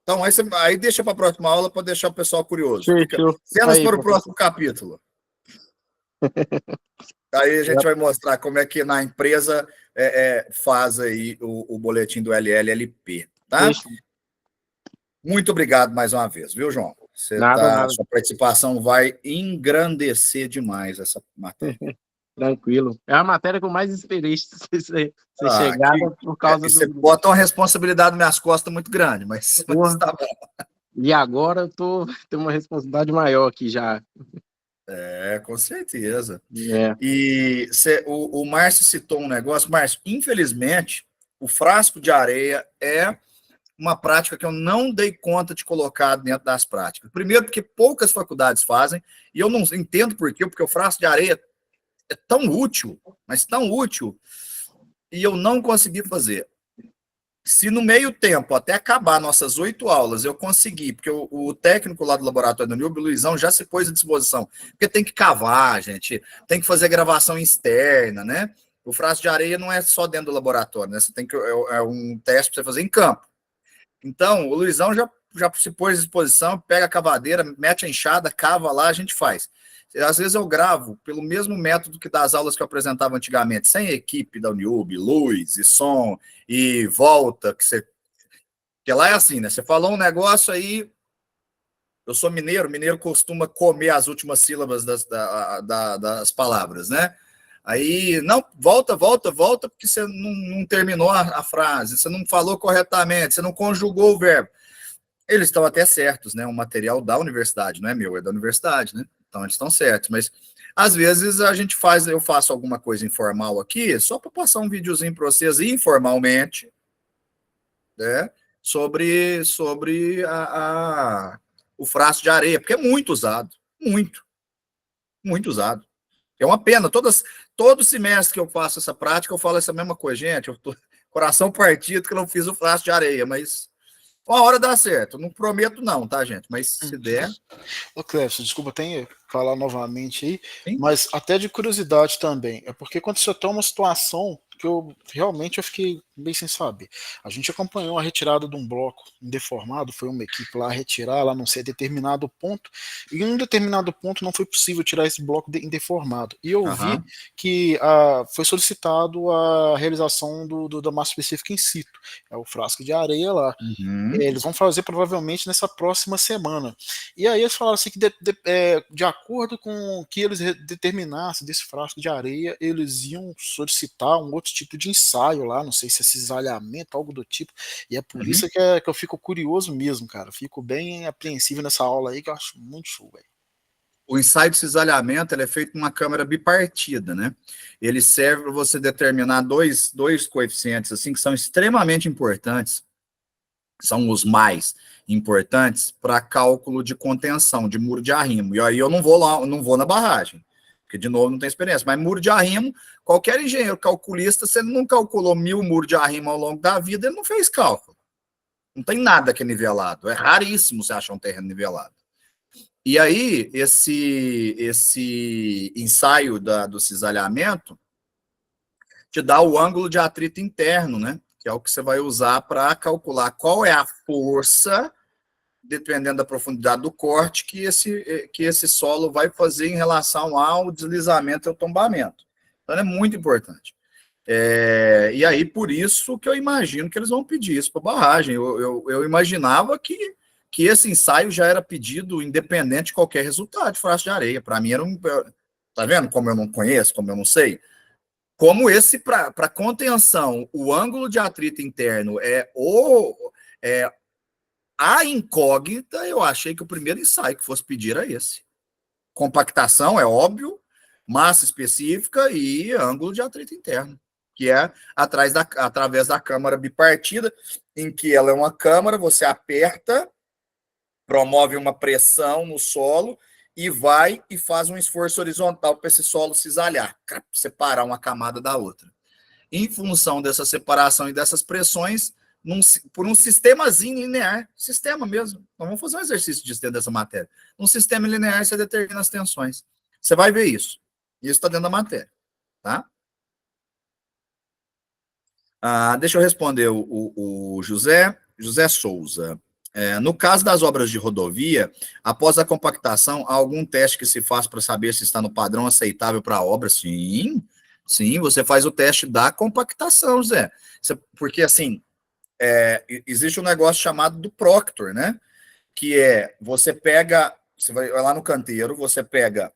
Então, aí deixa para a próxima aula para deixar o pessoal curioso. Cenas para o próximo capítulo. Aí a gente vai mostrar como é que na empresa faz aí o boletim do LLLP, tá? Muito obrigado mais uma vez, viu, João? Sua participação vai engrandecer demais essa matéria. Tranquilo. É a matéria que eu mais esperei você chegar por causa Você bota uma responsabilidade nas minhas costas muito grande, mas tá bom. E agora eu tenho uma responsabilidade maior aqui já. Com certeza. E o Márcio citou um negócio. Márcio, infelizmente, o frasco de areia é uma prática que eu não dei conta de colocar dentro das práticas. Primeiro, porque poucas faculdades fazem, e eu não entendo por quê, porque o frasco de areia é tão útil, mas tão útil, e eu não consegui fazer. Se no meio tempo, até acabar nossas 8 aulas, eu consegui, porque o técnico lá do laboratório do NIUB, o Luizão, já se pôs à disposição, porque tem que cavar, gente, tem que fazer gravação externa, né? O frasco de areia não é só dentro do laboratório, né? Você tem que, é um teste para você fazer em campo. Então, o Luizão já se pôs à disposição, pega a cavadeira, mete a enxada, cava lá, a gente faz. Às vezes eu gravo pelo mesmo método que das aulas que eu apresentava antigamente, sem equipe da Uniub, luz e som e volta, que lá é assim, né? Você falou um negócio aí, eu sou mineiro costuma comer as últimas sílabas das palavras, né? Aí, não, volta, porque você não terminou a frase, você não falou corretamente, você não conjugou o verbo. Eles estão até certos, né? Um material da universidade, não é meu, é da universidade, né? Então, eles estão certos, mas às vezes eu faço alguma coisa informal aqui, só para passar um videozinho para vocês informalmente, né, sobre o frasco de areia, porque é muito usado, muito usado. É uma pena, todas todo semestre que eu faço essa prática, eu falo essa mesma coisa. Gente, eu tô coração partido que eu não fiz o frasco de areia, mas uma hora dá certo. Não prometo não, tá, gente? Mas se der... Ô, Clécio, desculpa, tem que falar novamente aí, Sim. mas até de curiosidade também, é porque quando você tem uma situação que eu realmente fiquei bem sem saber. A gente acompanhou a retirada de um bloco deformado, foi uma equipe lá retirar, lá não sei, determinado ponto, e em um determinado ponto não foi possível tirar esse bloco deformado. E eu vi que foi solicitado a realização da massa específica in situ, é o frasco de areia lá. Eles vão fazer provavelmente nessa próxima semana. E aí eles falaram assim que de acordo com o que eles determinassem desse frasco de areia, eles iam solicitar um outro tipo de ensaio lá, não sei se é cisalhamento, algo do tipo, e é por isso que eu fico curioso mesmo, cara, fico bem apreensivo nessa aula aí, que eu acho muito show, velho. O ensaio de cisalhamento ele é feito com uma câmera bipartida, né? Ele serve para você determinar dois coeficientes assim que são extremamente importantes, são os mais importantes para cálculo de contenção, de muro de arrimo. E aí eu não vou lá, não vou na barragem, porque de novo não tem experiência. Mas muro de arrimo, qualquer engenheiro calculista, se ele não calculou 1000 muros de arrimo ao longo da vida, ele não fez cálculo. Não tem nada que é nivelado. É raríssimo você achar um terreno nivelado. E aí, esse ensaio do cisalhamento te dá o ângulo de atrito interno, né? Que é o que você vai usar para calcular qual é a força, dependendo da profundidade do corte, que esse solo vai fazer em relação ao deslizamento e ao tombamento. Então, é muito importante. E aí, por isso que eu imagino que eles vão pedir isso para a barragem. Eu imaginava que esse ensaio já era pedido independente de qualquer resultado de frasco de areia. Para mim era um... Tá vendo como eu não conheço, como eu não sei? Como esse, para contenção, o ângulo de atrito interno a incógnita, eu achei que o primeiro ensaio que fosse pedir era esse. Compactação, é óbvio, massa específica e ângulo de atrito interno, que é através da câmara bipartida, em que ela é uma câmara, você aperta, promove uma pressão no solo e vai e faz um esforço horizontal para esse solo cisalhar, separar uma camada da outra. Em função dessa separação e dessas pressões, por um sistemazinho linear, sistema mesmo. Então, vamos fazer um exercício disso dentro dessa matéria. Um sistema linear, você determina as tensões. Você vai ver isso. Isso está dentro da matéria. Tá? Deixa eu responder o José Souza. No caso das obras de rodovia, após a compactação, há algum teste que se faz para saber se está no padrão aceitável para a obra? Sim, você faz o teste da compactação, Zé. Porque, assim, existe um negócio chamado do Proctor, né? Que você vai lá no canteiro, você pega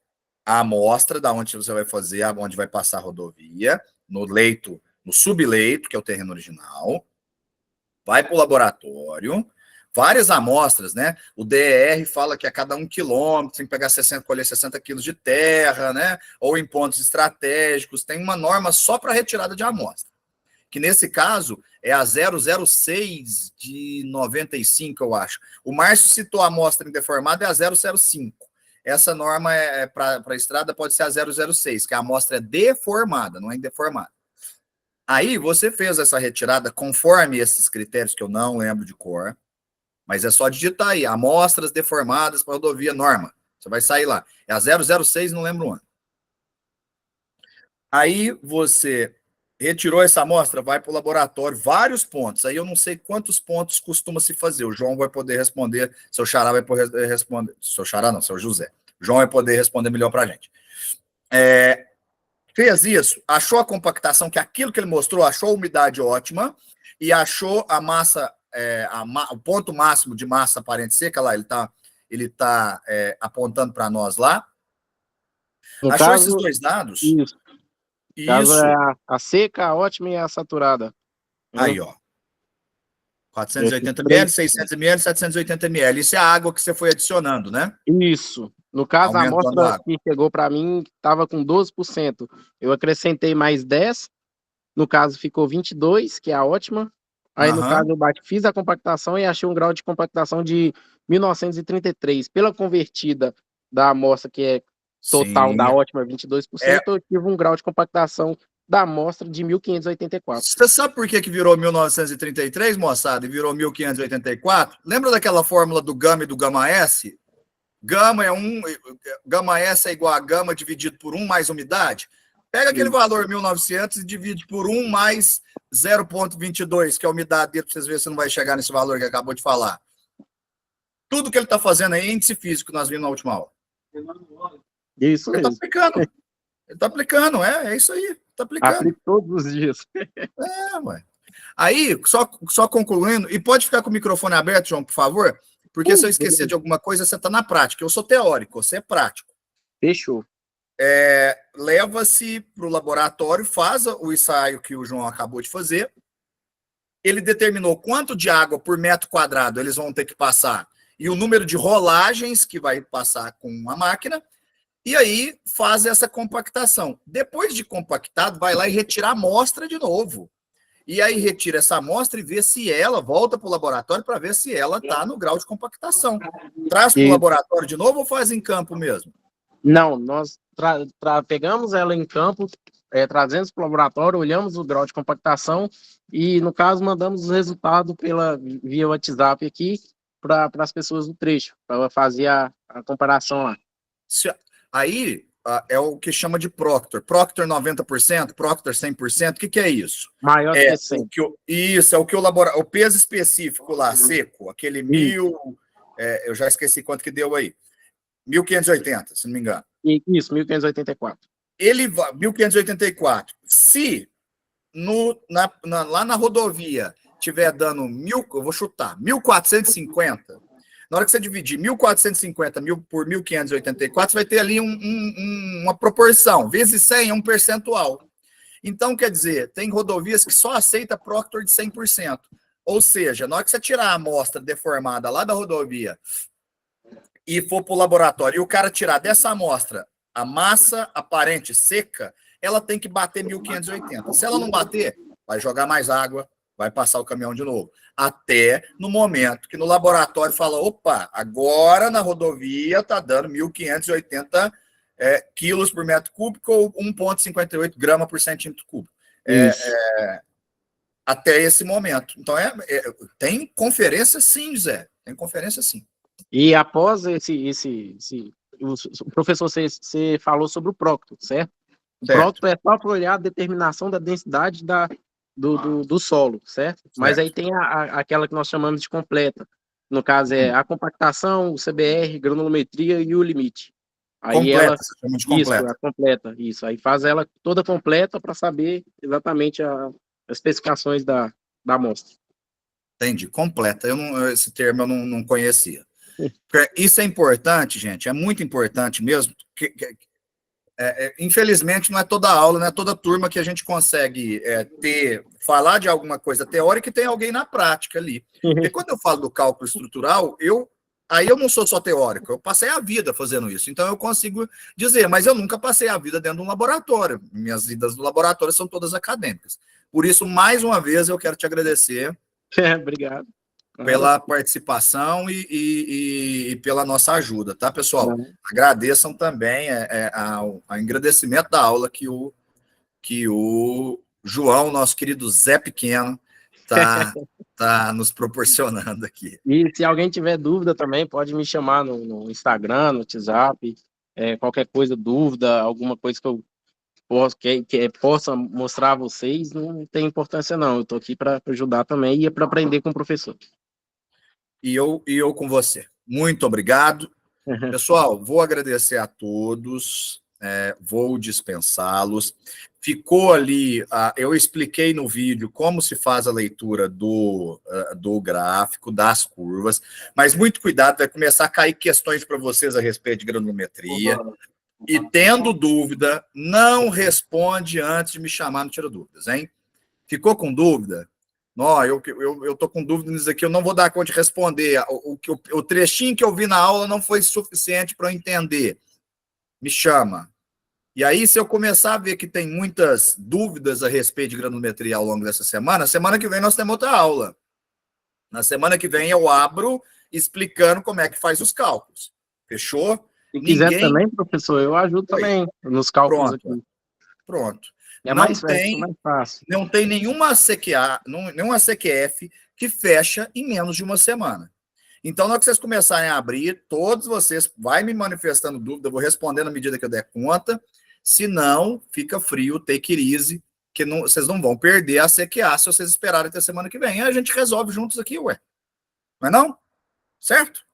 a amostra da onde você vai fazer, onde vai passar a rodovia, no leito, no subleito, que é o terreno original, vai para o laboratório, várias amostras, né? O DER fala que a cada 1 quilômetro tem que pegar colher 60 quilos de terra, né? Ou em pontos estratégicos, tem uma norma só para retirada de amostra, que nesse caso é a 006 de 95, eu acho. O Márcio citou a amostra indeformada, é a 005. Essa norma para a estrada pode ser a 006, que a amostra é deformada, não é indeformada. Aí você fez essa retirada conforme esses critérios que eu não lembro de cor, mas é só digitar aí, amostras deformadas para rodovia norma. Você vai sair lá. É a 006, não lembro o ano. Aí você retirou essa amostra, vai para o laboratório, vários pontos. Aí eu não sei quantos pontos costuma se fazer. O João vai poder responder, seu Xará vai poder responder. Seu Xará não, seu José. O João vai poder responder melhor para a gente. Fez isso, achou a compactação, que aquilo que ele mostrou, achou a umidade ótima e achou a massa, o ponto máximo de massa aparente seca lá, ele tá apontando para nós lá. No achou caso, esses dois dados? Isso. Caso é a seca, a ótima e a saturada. Aí, ó. 480 ml, 600 ml, 780 ml. Isso é a água que você foi adicionando, né? Isso. No caso, Aumentando a amostra que chegou para mim estava com 12%. Eu acrescentei mais 10%. No caso, ficou 22%, que é a ótima. Aí, no caso, eu fiz a compactação e achei um grau de compactação de 1933. Pela convertida da amostra, que é total Sim. da ótima 22%, eu tive um grau de compactação da amostra de 1.584. Você sabe por que virou 1933, moçada, e virou 1584? Lembra daquela fórmula do gama e do gama S? Gama S é igual a gama dividido por 1 mais umidade. Pega aquele valor 1900 e divide por 1 mais 0,22, que é a umidade dele, para vocês verem se não vai chegar nesse valor que acabou de falar. Tudo que ele está fazendo aí é índice físico, que nós vimos na última aula. Isso Ele está mesmo. aplicando. Ele está aplicando, é isso aí. Está aplicando. Aplico todos os dias. Ué. Aí, só concluindo, e pode ficar com o microfone aberto, João, por favor, porque se eu esquecer de alguma coisa, você está na prática. Eu sou teórico, você é prático. Fechou. Leva-se para o laboratório, faz o ensaio que o João acabou de fazer. Ele determinou quanto de água por metro quadrado eles vão ter que passar e o número de rolagens que vai passar com a máquina. E aí faz essa compactação. Depois de compactado, vai lá e retira a amostra de novo. E aí retira essa amostra e vê se ela volta para o laboratório para ver se ela está no grau de compactação. Traz para o laboratório de novo ou faz em campo mesmo? Não, nós pegamos ela em campo, trazemos para o laboratório, olhamos o grau de compactação e, no caso, mandamos o resultado via WhatsApp aqui para as pessoas do trecho, para fazer a comparação lá. Aí é o que chama de Proctor. Proctor 90%, Proctor 100%. O que é isso? Maior que 100. Isso, é o que o peso específico lá, seco, aquele 1000, eu já esqueci quanto que deu aí. 1580, se não me engano. Isso, 1584. 1584. Se lá na rodovia tiver dando eu vou chutar, 1450, na hora que você dividir 1450 por 1584, você vai ter ali uma proporção. Vezes 100 é um percentual. Então, quer dizer, tem rodovias que só aceita Proctor de 100%. Ou seja, na hora que você tirar a amostra deformada lá da rodovia e for para o laboratório e o cara tirar dessa amostra a massa aparente seca, ela tem que bater 1580. Se ela não bater, vai jogar mais água, vai passar o caminhão de novo. Até no momento que no laboratório fala, opa, agora na rodovia está dando 1.580 quilos por metro cúbico ou 1,58 gramas por centímetro cúbico. Até esse momento. Então, tem conferência sim, Zé. Tem conferência sim. E após o professor, você falou sobre o Proctor, certo? O Proctor é só para olhar a determinação da densidade do solo, certo? Mas aí tem aquela que nós chamamos de completa. No caso, é a compactação, o CBR, granulometria e o limite. Aí completa, ela, você chama de completa. Isso, a completa, isso. Aí faz ela toda completa para saber exatamente as especificações da amostra. Entendi, completa. Esse termo eu não conhecia. Isso é importante, gente, é muito importante mesmo. Infelizmente, não é toda aula, não é toda turma que a gente consegue falar de alguma coisa teórica e tem alguém na prática ali. Porque quando eu falo do cálculo estrutural, aí eu não sou só teórico, eu passei a vida fazendo isso. Então eu consigo dizer, mas eu nunca passei a vida dentro de um laboratório. Minhas vidas no laboratório são todas acadêmicas. Por isso, mais uma vez, eu quero te agradecer. Obrigado. Pela participação e pela nossa ajuda, tá, pessoal? Agradeçam também o agradecimento da aula que o João, nosso querido Zé Pequeno, tá nos proporcionando aqui. E se alguém tiver dúvida também, pode me chamar no Instagram, no WhatsApp, qualquer coisa, dúvida, alguma coisa que eu possa mostrar a vocês, não tem importância não, eu estou aqui para ajudar também e para aprender com o professor. E eu com você. Muito obrigado. Pessoal, vou agradecer a todos, vou dispensá-los. Ficou ali, eu expliquei no vídeo como se faz a leitura do gráfico, das curvas, mas muito cuidado, vai começar a cair questões para vocês a respeito de granulometria. E tendo dúvida, não responde antes de me chamar no Tira Dúvidas, hein? Ficou com dúvida? Não, eu tô com dúvida nisso aqui, eu não vou dar conta de responder. O trechinho que eu vi na aula não foi suficiente para eu entender. Me chama. E aí, se eu começar a ver que tem muitas dúvidas a respeito de granulometria ao longo dessa semana que vem nós temos outra aula. Na semana que vem eu abro explicando como é que faz os cálculos. Fechou? Se quiser também, professor, eu ajudo também nos cálculos aqui. Pronto. É mais fácil. Não tem nenhuma CQA, nenhuma CQF que fecha em menos de uma semana. Então, na hora que vocês começarem a abrir, todos vocês vai me manifestando dúvida, eu vou respondendo à medida que eu der conta. Se não, fica frio, take it easy, que vocês não vão perder a CQA se vocês esperarem até semana que vem. Aí a gente resolve juntos aqui, ué. Não é não? Certo?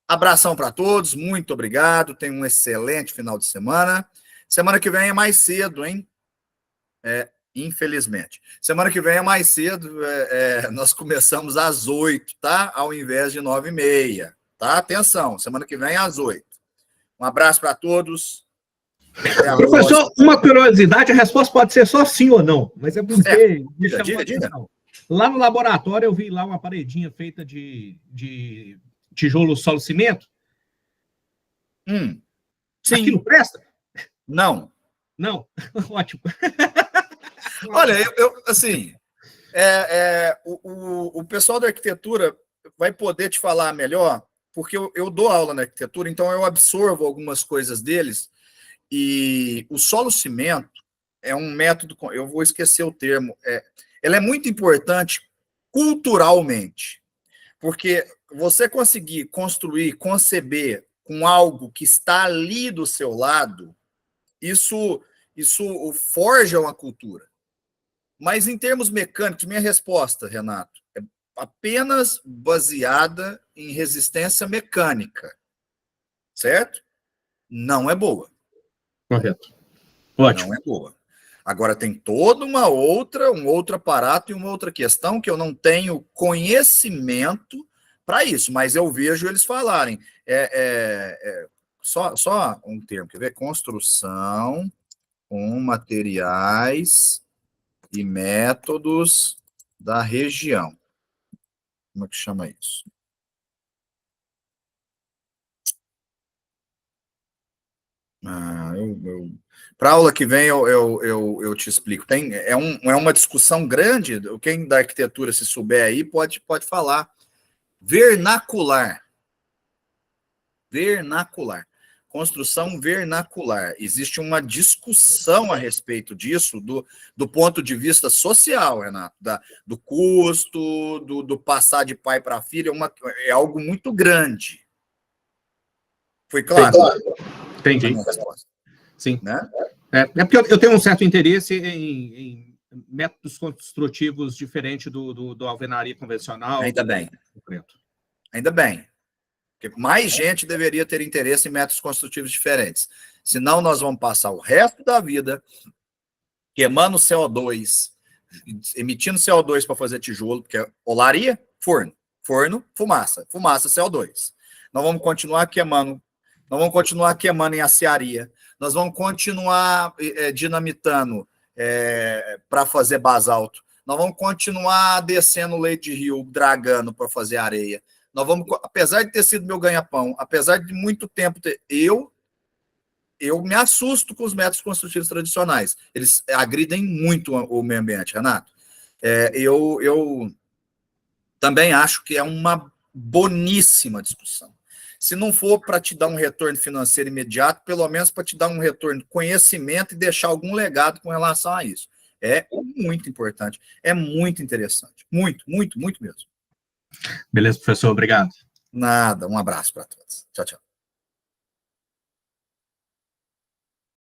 Abração para todos, muito obrigado. Tenham um excelente final de semana. Semana que vem é mais cedo, hein? Infelizmente. Semana que vem é mais cedo, nós começamos às 8, tá? Ao invés de 9h30, tá? Atenção, semana que vem é às 8. Um abraço para todos. Professor, uma curiosidade, a resposta pode ser só sim ou não, mas é porque me chamou a atenção. Lá no laboratório eu vi lá uma paredinha feita de tijolo solo cimento. Sim. Aquilo presta? Não. Não? Ótimo. Olha, assim, o pessoal da arquitetura vai poder te falar melhor, porque eu dou aula na arquitetura, então eu absorvo algumas coisas deles, e o solo cimento é um método, eu vou esquecer o termo, ele é muito importante culturalmente, porque você conseguir construir, conceber com algo que está ali do seu lado, isso forja uma cultura. Mas em termos mecânicos, minha resposta, Renato, é apenas baseada em resistência mecânica. Certo? Não é boa. Correto. Ótimo. Não é boa. Agora tem toda um outro aparato e uma outra questão que eu não tenho conhecimento para isso, mas eu vejo eles falarem. Só um termo, quer ver? Construção com materiais e métodos da região. Como é que chama isso? Para a aula que vem eu te explico. É uma discussão grande, quem da arquitetura, se souber aí, pode falar. Vernacular. Construção vernacular. Existe uma discussão a respeito disso, do ponto de vista social, Renato, do custo, do passar de pai para filho, é algo muito grande. Foi claro? Entendi. Sim. Né? É porque eu tenho um certo interesse em métodos construtivos diferentes do alvenaria convencional. Ainda bem. Ainda bem. Porque mais gente deveria ter interesse em métodos construtivos diferentes. Senão, nós vamos passar o resto da vida queimando CO2, emitindo CO2 para fazer tijolo, porque é olaria, forno, fumaça, CO2. Nós vamos continuar queimando em aciaria, nós vamos continuar dinamitando para fazer basalto, nós vamos continuar descendo leite de rio, dragando para fazer areia. Nós vamos, apesar de ter sido meu ganha-pão, apesar de muito tempo eu me assusto com os métodos construtivos tradicionais. Eles agridem muito o meio ambiente, Renato. Eu também acho que é uma boníssima discussão. Se não for para te dar um retorno financeiro imediato, pelo menos para te dar um retorno de conhecimento e deixar algum legado com relação a isso. É muito importante, é muito interessante. Muito, muito, muito mesmo. Beleza, professor, obrigado. Nada, um abraço para todos. Tchau, tchau.